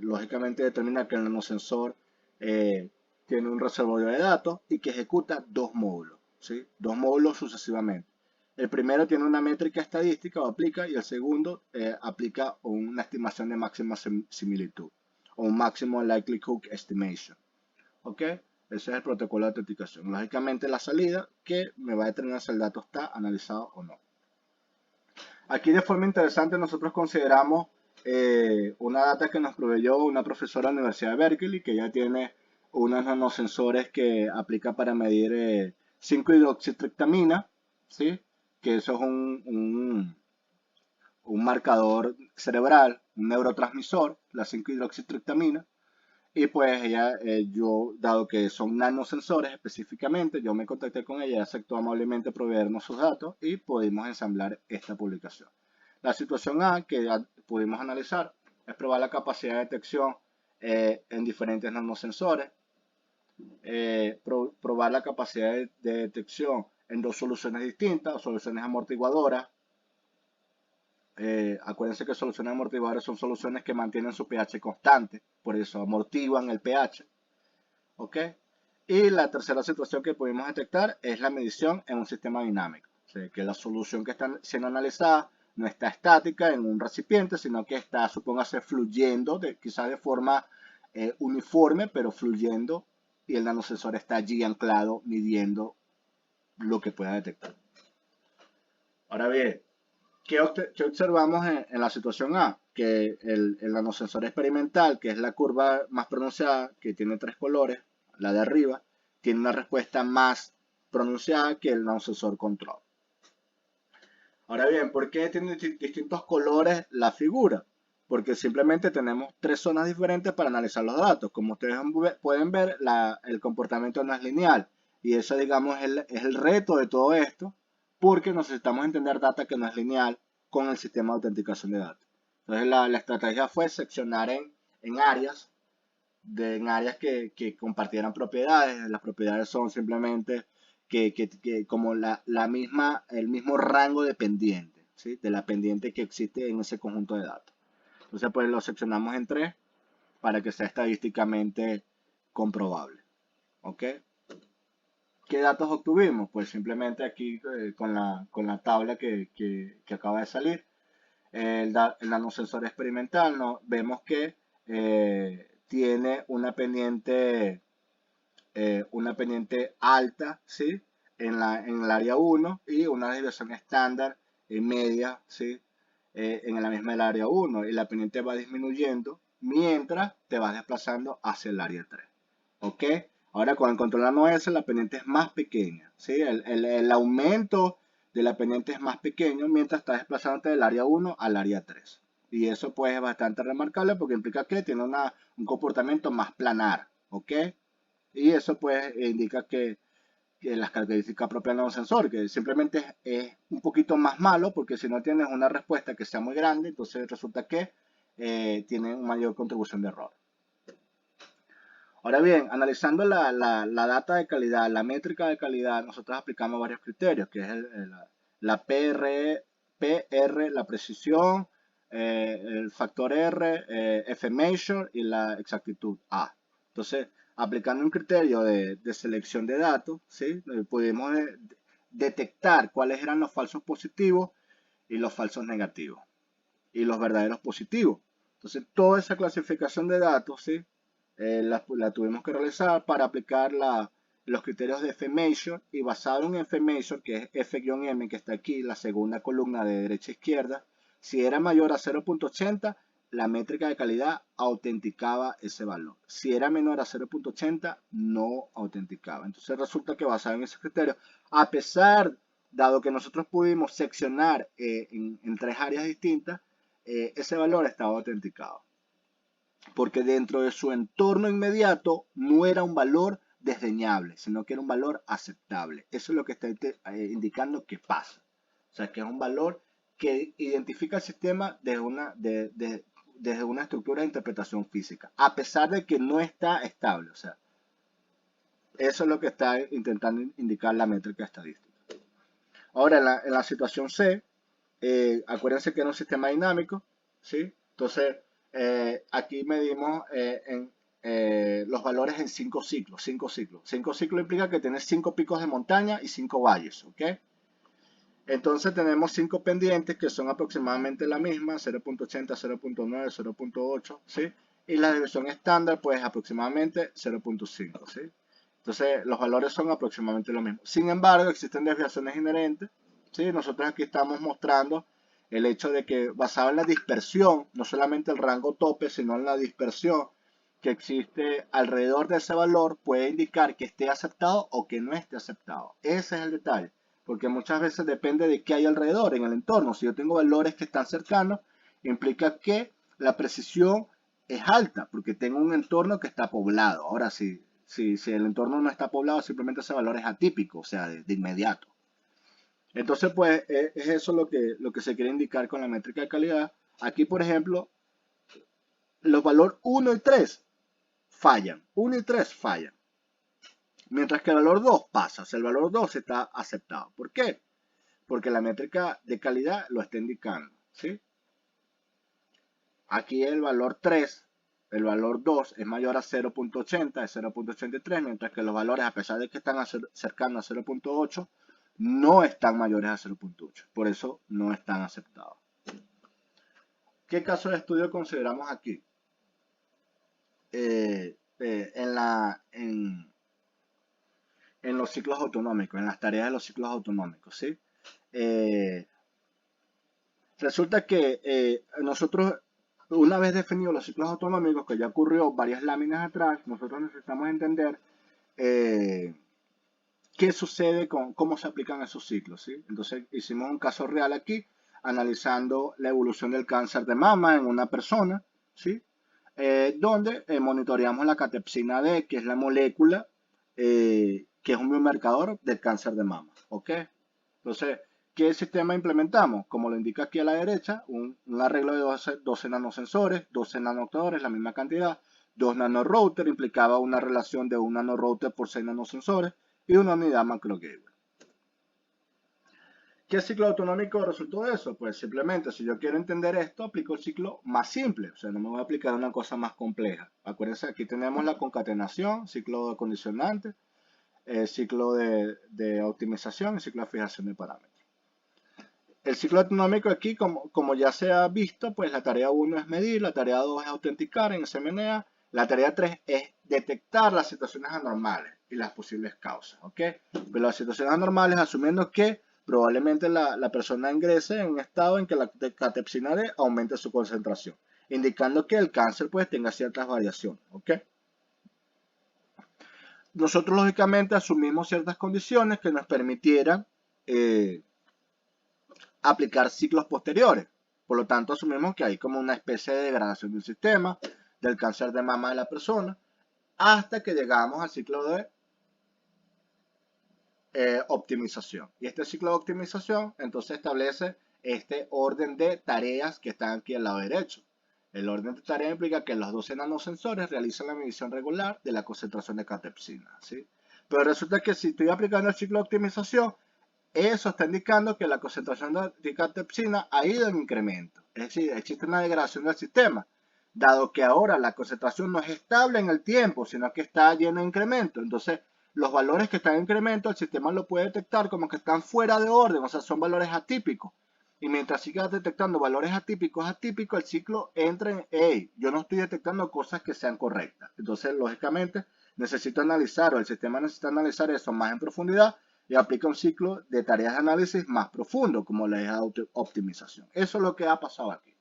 Lógicamente determina que el nanosensor tiene un reservorio de datos y que ejecuta dos módulos, ¿sí? Dos módulos sucesivamente. El primero tiene una métrica estadística o aplica y el segundo aplica una estimación de máxima similitud o un máximo likelihood estimation. ¿Ok? Ese es el protocolo de autenticación. Lógicamente la salida que me va a determinar si el dato está analizado o no. Aquí de forma interesante nosotros consideramos una data que nos proveyó una profesora de la Universidad de Berkeley, que ya tiene unos nanosensores que aplica para medir 5-hidroxitriptamina, ¿sí? Que eso es un marcador cerebral, un neurotransmisor, la 5-hidroxitriptamina. Y pues dado que son nanosensores específicamente, yo me contacté con ella, aceptó amablemente proveernos sus datos y pudimos ensamblar esta publicación. La situación A que pudimos analizar es probar la capacidad de detección en diferentes nanosensores, probar la capacidad de detección en dos soluciones distintas, soluciones amortiguadoras. Acuérdense que soluciones amortiguadoras son soluciones que mantienen su pH constante, por eso amortiguan el pH. ¿Ok? Y la tercera situación que pudimos detectar es la medición en un sistema dinámico. O sea, que la solución que está siendo analizada no está estática en un recipiente, sino que está, supóngase, fluyendo, quizás de forma uniforme, pero fluyendo, y el nanosensor está allí anclado midiendo lo que pueda detectar. Ahora bien, ¿qué observamos en la situación A? Que el nanosensor experimental, que es la curva más pronunciada, que tiene tres colores, la de arriba, tiene una respuesta más pronunciada que el nanosensor control. Ahora bien, ¿por qué tiene distintos colores la figura? Porque simplemente tenemos tres zonas diferentes para analizar los datos. Como ustedes pueden ver, el comportamiento no es lineal. Y eso, digamos, es el reto de todo esto, porque necesitamos entender data que no es lineal con el sistema de autenticación de datos. Entonces, la estrategia fue seccionar en áreas, en áreas que compartieran propiedades. Las propiedades son simplemente como el mismo rango de pendiente, ¿sí? De la pendiente que existe en ese conjunto de datos. Entonces, pues lo seccionamos en tres para que sea estadísticamente comprobable. ¿Ok? ¿Qué datos obtuvimos? Pues simplemente aquí con la tabla que acaba de salir, el nanosensor experimental, ¿no? Vemos que tiene una pendiente alta, ¿sí? En el área 1 y una desviación estándar media, ¿sí? En la misma del área 1 y la pendiente va disminuyendo mientras te vas desplazando hacia el área 3. ¿Ok? Ahora con el control ANOS la pendiente es más pequeña, ¿sí? El aumento de la pendiente es más pequeño mientras está desplazándote del área 1 al área 3. Y eso pues es bastante remarcable porque implica que tiene un comportamiento más planar, ¿ok? Y eso pues indica que las características propias de un sensor, que simplemente es un poquito más malo porque si no tienes una respuesta que sea muy grande, entonces resulta que tiene una mayor contribución de error. Ahora bien, analizando la data de calidad, la métrica de calidad, nosotros aplicamos varios criterios, que es la PR, la precisión, el factor R, F-measure y la exactitud A. Entonces, aplicando un criterio de selección de datos, ¿sí? Pudimos detectar cuáles eran los falsos positivos y los falsos negativos y los verdaderos positivos. Entonces, toda esa clasificación de datos, ¿sí? La tuvimos que realizar para aplicar los criterios de F-measure y basado en F-measure, que es F-M, que está aquí, la segunda columna de derecha a izquierda, si era mayor a 0.80, la métrica de calidad autenticaba ese valor. Si era menor a 0.80, no autenticaba. Entonces resulta que basado en ese criterio, a pesar, dado que nosotros pudimos seccionar en tres áreas distintas, ese valor estaba autenticado. porque dentro de su entorno inmediato no era un valor desdeñable, sino que era un valor aceptable. Eso es lo que está indicando que pasa. O sea, que es un valor que identifica el sistema desde una estructura de interpretación física, a pesar de que no está estable. O sea, eso es lo que está intentando indicar la métrica estadística. Ahora, en la situación C, acuérdense que era un sistema dinámico, ¿sí? Entonces, aquí medimos los valores en 5 ciclos, 5 ciclos. 5 ciclos implica que tienes 5 picos de montaña y 5 valles, ¿ok? Entonces tenemos 5 pendientes que son aproximadamente la misma, 0.80, 0.9, 0.8, ¿sí? Y la desviación estándar, pues aproximadamente 0.5, ¿sí? Entonces los valores son aproximadamente lo mismo. Sin embargo, existen desviaciones inherentes, ¿sí? Nosotros aquí estamos mostrando el hecho de que basado en la dispersión, no solamente el rango tope, sino en la dispersión que existe alrededor de ese valor, puede indicar que esté aceptado o que no esté aceptado. Ese es el detalle, porque muchas veces depende de qué hay alrededor, en el entorno. Si yo tengo valores que están cercanos, implica que la precisión es alta, porque tengo un entorno que está poblado. Ahora, si el entorno no está poblado, simplemente ese valor es atípico, o sea, de inmediato. Entonces, pues, es eso lo que se quiere indicar con la métrica de calidad. Aquí, por ejemplo, los valores 1 y 3 fallan. 1 y 3 fallan. Mientras que el valor 2 pasa. O sea, el valor 2 está aceptado. ¿Por qué? Porque la métrica de calidad lo está indicando, ¿sí? Aquí el valor 3, el valor 2 es mayor a 0.80, es 0.83, mientras que los valores, a pesar de que están cercanos a 0.8, no están mayores a 0.8. Por eso no están aceptados. ¿Qué caso de estudio consideramos aquí? En los ciclos autonómicos, en las tareas de los ciclos autonómicos, ¿sí? Resulta que nosotros, una vez definidos los ciclos autonómicos, que ya ocurrió varias láminas atrás, nosotros necesitamos entender qué sucede con cómo se aplican esos ciclos, ¿sí? Entonces hicimos un caso real aquí, analizando la evolución del cáncer de mama en una persona, ¿sí? Donde monitoreamos la catepsina D, que es la molécula que es un biomarcador del cáncer de mama, ¿ok? Entonces, ¿qué sistema implementamos? Como lo indica aquí a la derecha, un arreglo de 12 nanosensores, 12 nanoactores, la misma cantidad, 2 nanorouters, implicaba una relación de un nanorouter por 6 nanosensores y una unidad macro gateway. ¿Qué ciclo autonómico resultó de eso? Pues simplemente, si yo quiero entender esto, aplico el ciclo más simple. O sea, no me voy a aplicar una cosa más compleja. Acuérdense, aquí tenemos la concatenación, ciclo de condicionante, ciclo de optimización y ciclo de fijación de parámetros. El ciclo autonómico aquí, como ya se ha visto, pues la tarea 1 es medir, la tarea 2 es autenticar en SMNA, la tarea 3 es detectar las situaciones anormales y las posibles causas, ¿ok? Pero las situaciones anormales asumiendo que probablemente la persona ingrese en un estado en que la catepsina D aumente su concentración, indicando que el cáncer pues tenga ciertas variaciones, ¿ok? Nosotros lógicamente asumimos ciertas condiciones que nos permitieran aplicar ciclos posteriores. Por lo tanto, asumimos que hay como una especie de degradación del sistema, del cáncer de mama de la persona, hasta que llegamos al ciclo de optimización. Y este ciclo de optimización entonces establece este orden de tareas que están aquí al lado derecho. El orden de tareas implica que los 12 nanosensores realizan la medición regular de la concentración de catepsina, ¿sí? Pero resulta que si estoy aplicando el ciclo de optimización, eso está indicando que la concentración de catepsina ha ido en incremento. Es decir, existe una degradación del sistema, dado que ahora la concentración no es estable en el tiempo, sino que está llena de incremento. Entonces, los valores que están en incremento, el sistema lo puede detectar como que están fuera de orden, o sea, son valores atípicos. Y mientras sigas detectando valores atípicos, el ciclo entra en, hey, yo no estoy detectando cosas que sean correctas. Entonces, lógicamente, necesito analizar, o el sistema necesita analizar eso más en profundidad y aplica un ciclo de tareas de análisis más profundo, como la de optimización. Eso es lo que ha pasado aquí.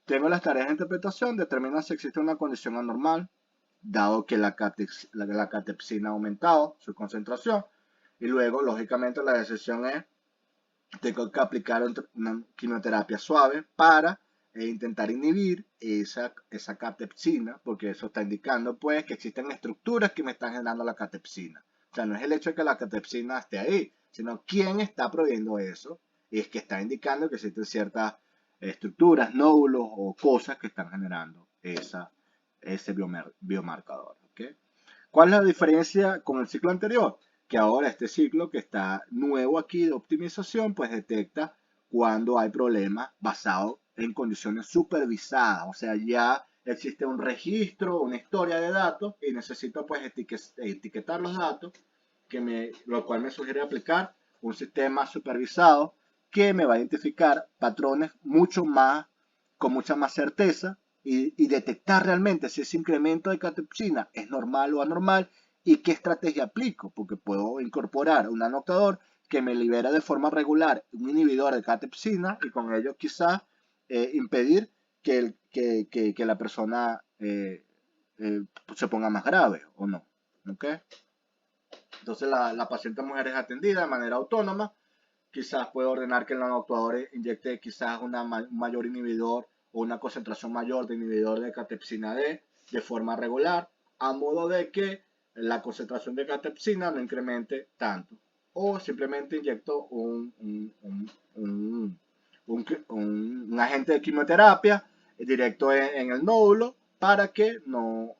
Tengo las tareas de interpretación, determina si existe una condición anormal, dado que la catepsina ha aumentado su concentración, y luego, lógicamente, la decisión es, tengo que aplicar una quimioterapia suave para intentar inhibir esa catepsina, porque eso está indicando pues que existen estructuras que me están generando la catepsina. O sea, no es el hecho de que la catepsina esté ahí, sino quién está proveyendo eso, y es que está indicando que existen ciertas estructuras, nódulos o cosas que están generando ese biomarcador. ¿Okay? ¿Cuál es la diferencia con el ciclo anterior? Que ahora este ciclo que está nuevo aquí de optimización, pues detecta cuando hay problemas basados en condiciones supervisadas. O sea, ya existe un registro, una historia de datos y necesito pues etiquetar los datos, lo cual me sugiere aplicar un sistema supervisado que me va a identificar patrones con mucha más certeza y detectar realmente si ese incremento de catepsina es normal o anormal y qué estrategia aplico, porque puedo incorporar un anotador que me libera de forma regular un inhibidor de catepsina y con ello quizás impedir que la persona se ponga más grave o no. ¿Okay? Entonces la paciente mujer es atendida de manera autónoma. Quizás puede ordenar que el nanoactuador inyecte quizás un mayor inhibidor o una concentración mayor de inhibidor de catepsina D de forma regular, a modo de que la concentración de catepsina no incremente tanto. O simplemente inyecto un agente de quimioterapia directo en el nódulo para que no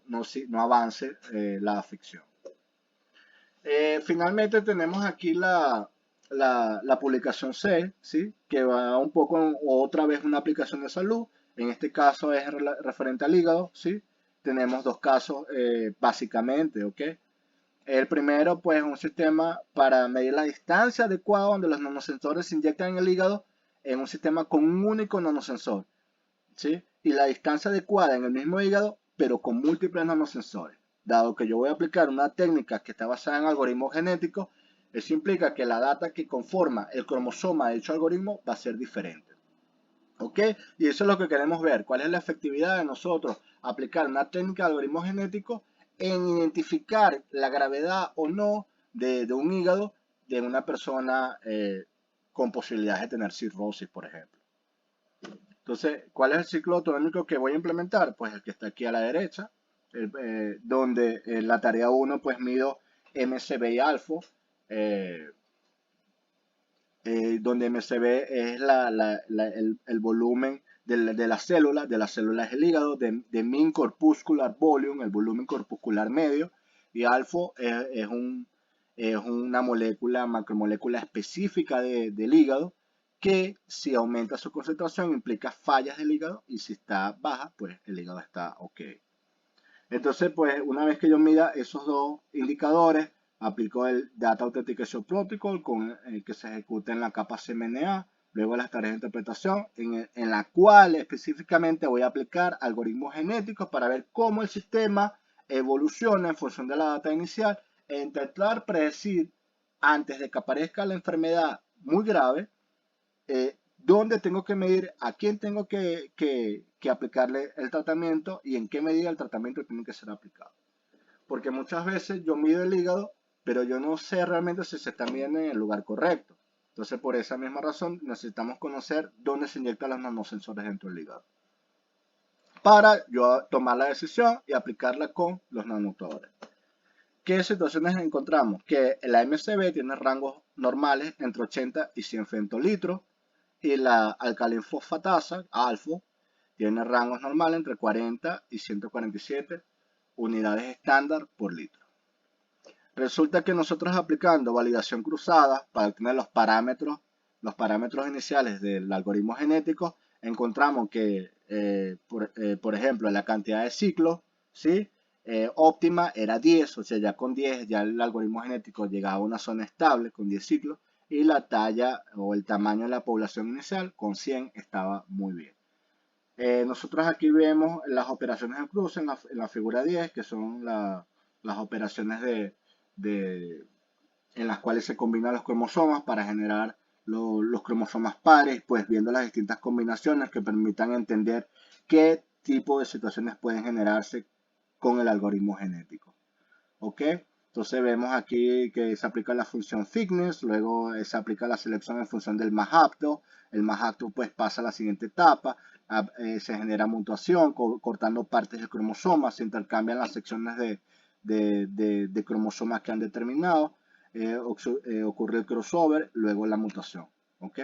avance la afección. Finalmente tenemos aquí la publicación C, ¿sí? Que va un poco otra vez una aplicación de salud. En este caso es referente al hígado, ¿sí? Tenemos dos casos básicamente, ¿ok? El primero, pues, es un sistema para medir la distancia adecuada donde los nanosensores se inyectan en el hígado en un sistema con un único nanosensor, ¿sí? Y la distancia adecuada en el mismo hígado, pero con múltiples nanosensores. Dado que yo voy a aplicar una técnica que está basada en algoritmos genéticos, eso implica que la data que conforma el cromosoma de dicho algoritmo va a ser diferente. ¿Ok? Y eso es lo que queremos ver. ¿Cuál es la efectividad de nosotros aplicar una técnica de algoritmos genéticos en identificar la gravedad o no de un hígado de una persona con posibilidades de tener cirrosis, por ejemplo? Entonces, ¿cuál es el ciclo autonómico que voy a implementar? Pues el que está aquí a la derecha, donde la tarea 1 pues mido MCB y alfa, donde MCB es el volumen de la célula es el hígado, de mean corpuscular volume, el volumen corpuscular medio, y alfa es una molécula, macromolécula específica del hígado, que si aumenta su concentración implica fallas del hígado y si está baja, pues el hígado está ok. Entonces, pues una vez que yo mida esos dos indicadores, aplico el Data Authentication Protocol con el que se ejecuta en la capa CMNA, luego las tareas de interpretación, en la cual específicamente voy a aplicar algoritmos genéticos para ver cómo el sistema evoluciona en función de la data inicial e intentar predecir antes de que aparezca la enfermedad muy grave, dónde tengo que medir, a quién tengo que aplicarle el tratamiento y en qué medida el tratamiento tiene que ser aplicado. Porque muchas veces yo mido el hígado, pero yo no sé realmente si se está midiendo en el lugar correcto. Entonces, por esa misma razón, necesitamos conocer dónde se inyectan los nanosensores dentro del hígado, para yo tomar la decisión y aplicarla con los nanotubadores. ¿Qué situaciones encontramos? Que la MCB tiene rangos normales entre 80 y 100 femtolitros, y la alcalinfosfatasa, alfa, tiene rangos normales entre 40 y 147 unidades estándar por litro. Resulta que nosotros aplicando validación cruzada para obtener los parámetros iniciales del algoritmo genético, encontramos que, por ejemplo, la cantidad de ciclos, ¿sí? Óptima era 10, o sea, ya con 10 ya el algoritmo genético llegaba a una zona estable con 10 ciclos, y la talla o el tamaño de la población inicial con 100 estaba muy bien. Nosotros aquí vemos las operaciones de cruce en la figura 10, que son las operaciones en las cuales se combinan los cromosomas para generar los cromosomas pares, pues viendo las distintas combinaciones que permitan entender qué tipo de situaciones pueden generarse con el algoritmo genético. ¿Ok? Entonces vemos aquí que se aplica la función fitness, luego se aplica la selección en función del más apto. El más apto pues pasa a la siguiente etapa, se genera mutuación, cortando partes del cromosoma, se intercambian las secciones de cromosomas que han determinado, ocurre el crossover, luego la mutación. ¿Ok?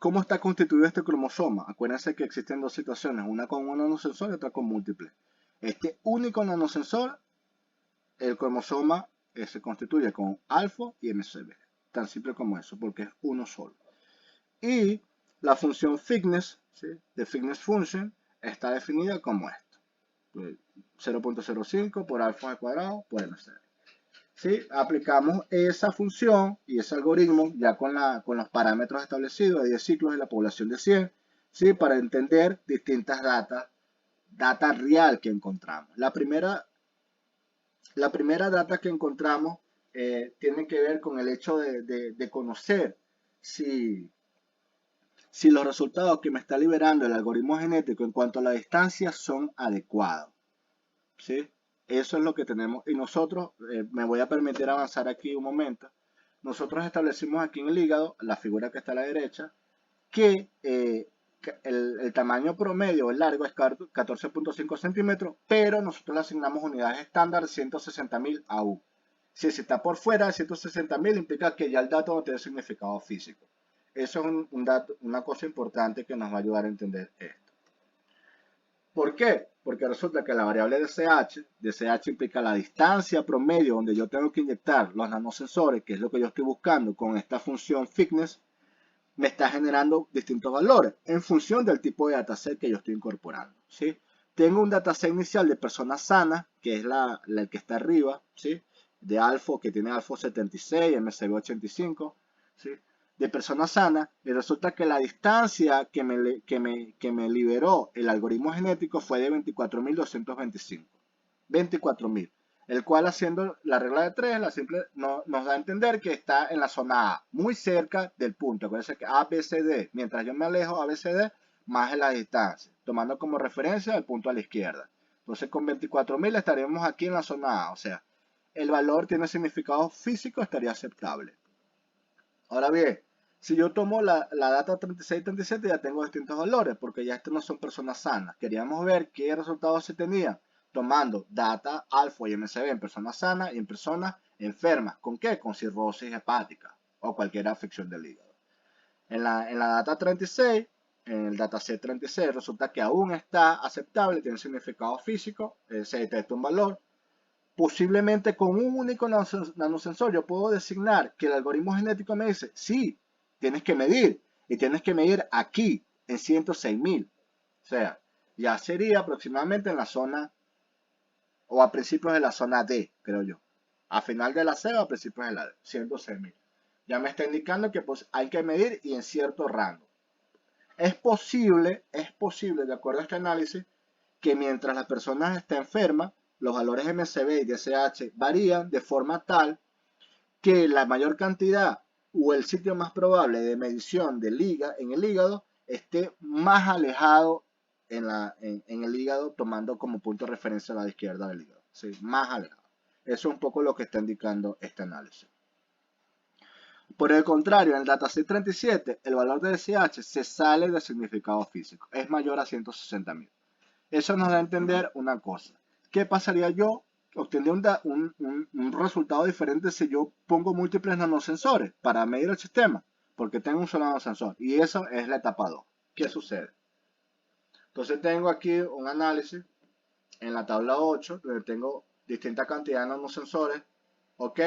¿Cómo está constituido este cromosoma? Acuérdense que existen dos situaciones, una con un nanosensor y otra con múltiples. Este único nanosensor, el cromosoma se constituye con alfa y MCB. Tan simple como eso, porque es uno solo. Y la función fitness, ¿sí? De fitness function, está definida como esto. 0.05 por alfa al cuadrado por MCB. ¿Sí? Aplicamos esa función y ese algoritmo ya con los parámetros establecidos de 10 ciclos y la población de 100, ¿sí? Para entender distintas data real que encontramos. La primera data que encontramos tiene que ver con el hecho de conocer si los resultados que me está liberando el algoritmo genético en cuanto a la distancia son adecuados. ¿Sí? Eso es lo que tenemos. Y nosotros, me voy a permitir avanzar aquí un momento. Nosotros establecimos aquí en el hígado, la figura que está a la derecha, que el tamaño promedio, el largo, es 14.5 centímetros, pero nosotros le asignamos unidades estándar 160.000 AU. Si está por fuera de 160.000, implica que ya el dato no tiene significado físico. Eso es una cosa importante que nos va a ayudar a entender esto. ¿Por qué? Porque resulta que la variable DCH implica la distancia promedio donde yo tengo que inyectar los nanosensores, que es lo que yo estoy buscando con esta función fitness, me está generando distintos valores en función del tipo de dataset que yo estoy incorporando, ¿sí? Tengo un dataset inicial de personas sanas, que es la que está arriba, ¿sí? De alfa, que tiene alfa 76, MCB 85, ¿sí? De personas sanas, y resulta que la distancia que me liberó el algoritmo genético fue de 24.225. 24.000. El cual, haciendo la regla de 3, nos da a entender que está en la zona A, muy cerca del punto. Acuérdense que A, B, C, D. Mientras yo me alejo A, B, C, D, más es la distancia, tomando como referencia el punto a la izquierda. Entonces, con 24.000 estaríamos aquí en la zona A. O sea, el valor tiene significado físico, estaría aceptable. Ahora bien, si yo tomo la data 36 y 37, ya tengo distintos valores, porque ya estos no son personas sanas. Queríamos ver qué resultados se tenían tomando data alfa y MCB en personas sanas y en personas enfermas. ¿Con qué? Con cirrosis hepática o cualquier afección del hígado. En la data 36, en el dataset 36, resulta que aún está aceptable, tiene significado físico, se detecta un valor. Posiblemente con un único nanosensor yo puedo designar que el algoritmo genético me dice, sí, tienes que medir, y tienes que medir aquí, en 106.000. O sea, ya sería aproximadamente en la zona, o a principios de la zona D, creo yo. A final de la C o a principios de la D, 106.000. Ya me está indicando que pues, hay que medir y en cierto rango. Es posible, de acuerdo a este análisis, que mientras la persona está enferma, los valores MCB y DSH varían de forma tal que la mayor cantidad o el sitio más probable de medición en el hígado esté más alejado en el hígado, tomando como punto de referencia a la izquierda del hígado. ¿Sí? Más alejado. Eso es un poco lo que está indicando este análisis. Por el contrario, en el dataset 37, el valor de DSH se sale del significado físico. Es mayor a 160.000. Eso nos da a entender una cosa. ¿Qué pasaría yo? Obtendría un resultado diferente si yo pongo múltiples nanosensores para medir el sistema, porque tengo un solo nanosensor. Y eso es la etapa 2. ¿Qué sucede? Entonces tengo aquí un análisis en la tabla 8, donde tengo distinta cantidad de nanosensores, ¿ok?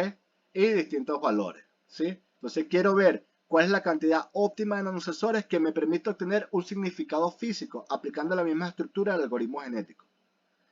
Y distintos valores, ¿sí? Entonces quiero ver cuál es la cantidad óptima de nanosensores que me permite obtener un significado físico aplicando la misma estructura del algoritmo genético.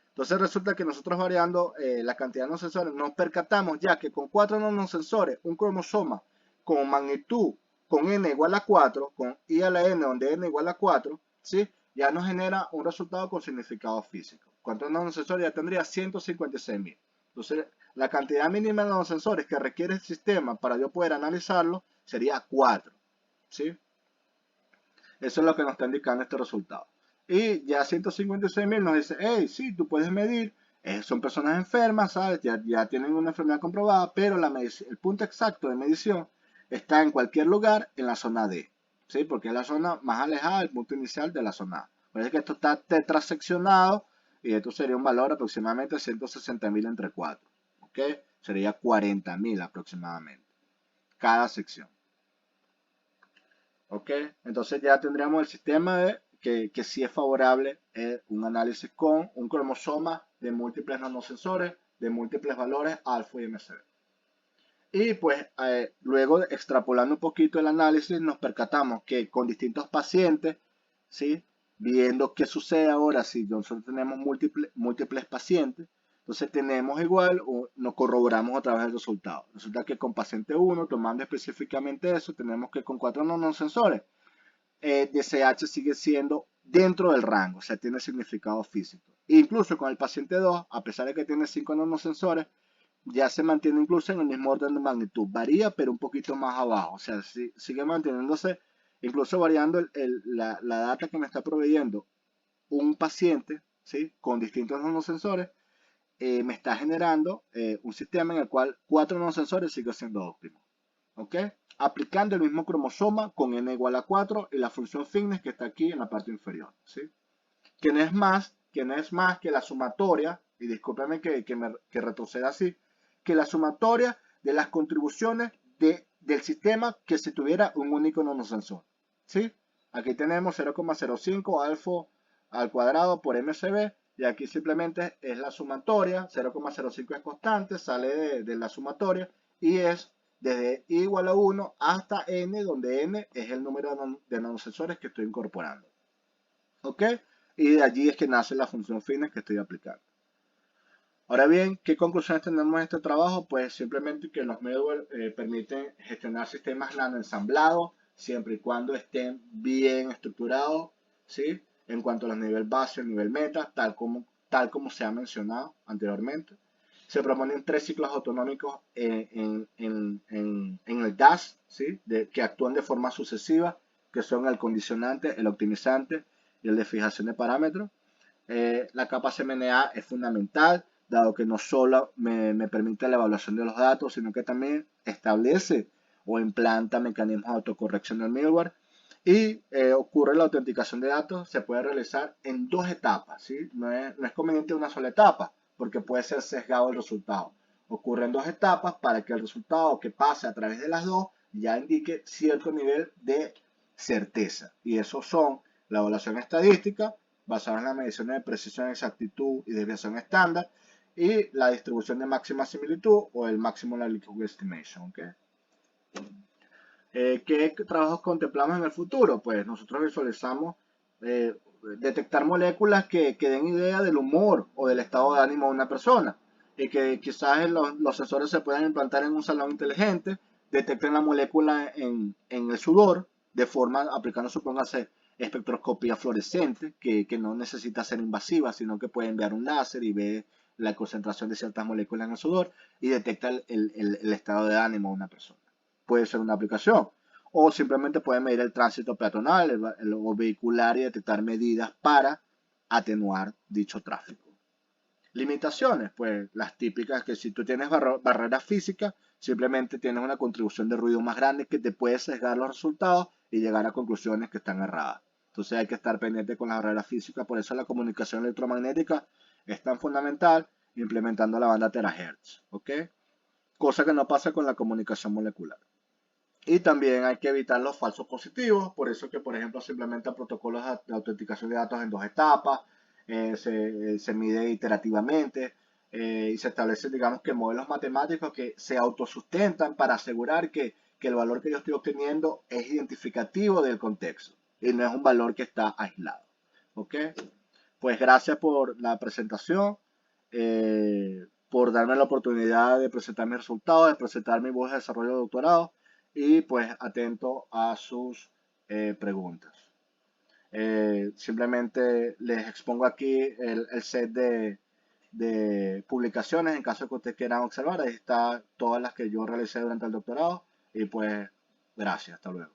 Entonces resulta que nosotros variando la cantidad de nanosensores nos percatamos ya que con 4 nanosensores, un cromosoma con magnitud con n igual a 4, con i a la n donde n igual a 4, ¿sí? Ya nos genera un resultado con significado físico. ¿Cuántos nanosensores ya tendría? 156.000. Entonces la cantidad mínima de nanosensores que requiere el sistema para yo poder analizarlo sería 4, ¿sí? Eso es lo que nos está indicando este resultado. Y ya 156.000 nos dice, hey, sí, tú puedes medir Son personas enfermas, ¿sabes? Ya tienen una enfermedad comprobada, pero el punto exacto de medición está en cualquier lugar en la zona D, ¿sí? Porque es la zona más alejada del punto inicial de la zona A. Parece que esto está tetraseccionado y esto sería un valor aproximadamente 160.000 entre 4, ¿ok? Sería 40.000 aproximadamente cada sección, ¿ok? Entonces ya tendríamos el sistema que sí es favorable un análisis con un cromosoma de múltiples nanosensores de múltiples valores alfa y MCV. Y pues luego extrapolando un poquito el análisis nos percatamos que con distintos pacientes, ¿sí? Viendo qué sucede ahora si nosotros tenemos múltiples pacientes, entonces tenemos igual, o nos corroboramos a través del resultado. Resulta que con paciente 1, tomando específicamente eso, tenemos que con 4 nanosensores, DCH sigue siendo dentro del rango, o sea, tiene significado físico. Incluso con el paciente 2, a pesar de que tiene 5 nanosensores, ya se mantiene incluso en el mismo orden de magnitud. Varía, pero un poquito más abajo. O sea, sigue manteniéndose, incluso variando la data que me está proveyendo un paciente, ¿sí? Con distintos nanosensores, me está generando un sistema en el cual 4 nanosensores sigue siendo óptimo. ¿Ok? Aplicando el mismo cromosoma con n igual a 4 y la función fitness que está aquí en la parte inferior. ¿Sí? Que no es más que la sumatoria, y discúlpeme que retroceda así, que la sumatoria de las contribuciones del sistema que si tuviera un único nanosensor. ¿Sí? Aquí tenemos 0,05 alfa al cuadrado por MCV, y aquí simplemente es la sumatoria, 0,05 es constante, sale de la sumatoria, y es desde i igual a 1 hasta n, donde n es el número de nanosensores que estoy incorporando. ¿Ok? Y de allí es que nace la función fitness que estoy aplicando. Ahora bien, ¿qué conclusiones tenemos de este trabajo? Pues simplemente que los middleware permiten gestionar sistemas nanoensamblados siempre y cuando estén bien estructurados, ¿sí? En cuanto a los nivel base y nivel meta, tal como se ha mencionado anteriormente. Se proponen 3 ciclos autonómicos en el DAS, ¿sí? Que actúan de forma sucesiva, que son el condicionante, el optimizante y el de fijación de parámetros. La capa CMNA es fundamental, dado que no solo me permite la evaluación de los datos, sino que también establece o implanta mecanismos de autocorrección del middleware. Y ocurre la autenticación de datos, se puede realizar en 2 etapas, ¿sí? No es conveniente una sola etapa, porque puede ser sesgado el resultado. Ocurre en 2 etapas para que el resultado que pase a través de las 2 ya indique cierto nivel de certeza. Y esos son la evaluación estadística, basada en las mediciones de precisión, exactitud y desviación estándar, y la distribución de máxima similitud o el máximo likelihood estimation. ¿Okay? ¿Qué trabajos contemplamos en el futuro? Pues nosotros visualizamos detectar moléculas que den idea del humor o del estado de ánimo de una persona y que quizás los sensores se puedan implantar en un salón inteligente, detecten la molécula en el sudor de forma aplicando, supóngase, espectroscopía fluorescente que no necesita ser invasiva, sino que puede enviar un láser y ve la concentración de ciertas moléculas en el sudor y detecta el estado de ánimo de una persona. Puede ser una aplicación. O simplemente puede medir el tránsito peatonal o vehicular y detectar medidas para atenuar dicho tráfico. Limitaciones, pues las típicas que si tú tienes barreras físicas, simplemente tienes una contribución de ruido más grande que te puede sesgar los resultados y llegar a conclusiones que están erradas. Entonces hay que estar pendiente con las barreras físicas, por eso la comunicación electromagnética es tan fundamental implementando la banda terahertz, ¿ok? Cosa que no pasa con la comunicación molecular. Y también hay que evitar los falsos positivos, por eso que, por ejemplo, se implementan protocolos de autenticación de datos en 2 etapas, se mide iterativamente y se establecen, digamos, que modelos matemáticos que se autosustentan para asegurar que el valor que yo estoy obteniendo es identificativo del contexto y no es un valor que está aislado. ¿Ok? Pues gracias por la presentación, por darme la oportunidad de presentar mis resultados, de presentar mi voz de desarrollo de doctorado y pues atento a sus preguntas. Simplemente les expongo aquí el set de publicaciones en caso de que ustedes quieran observar. Ahí están todas las que yo realicé durante el doctorado y pues gracias, hasta luego.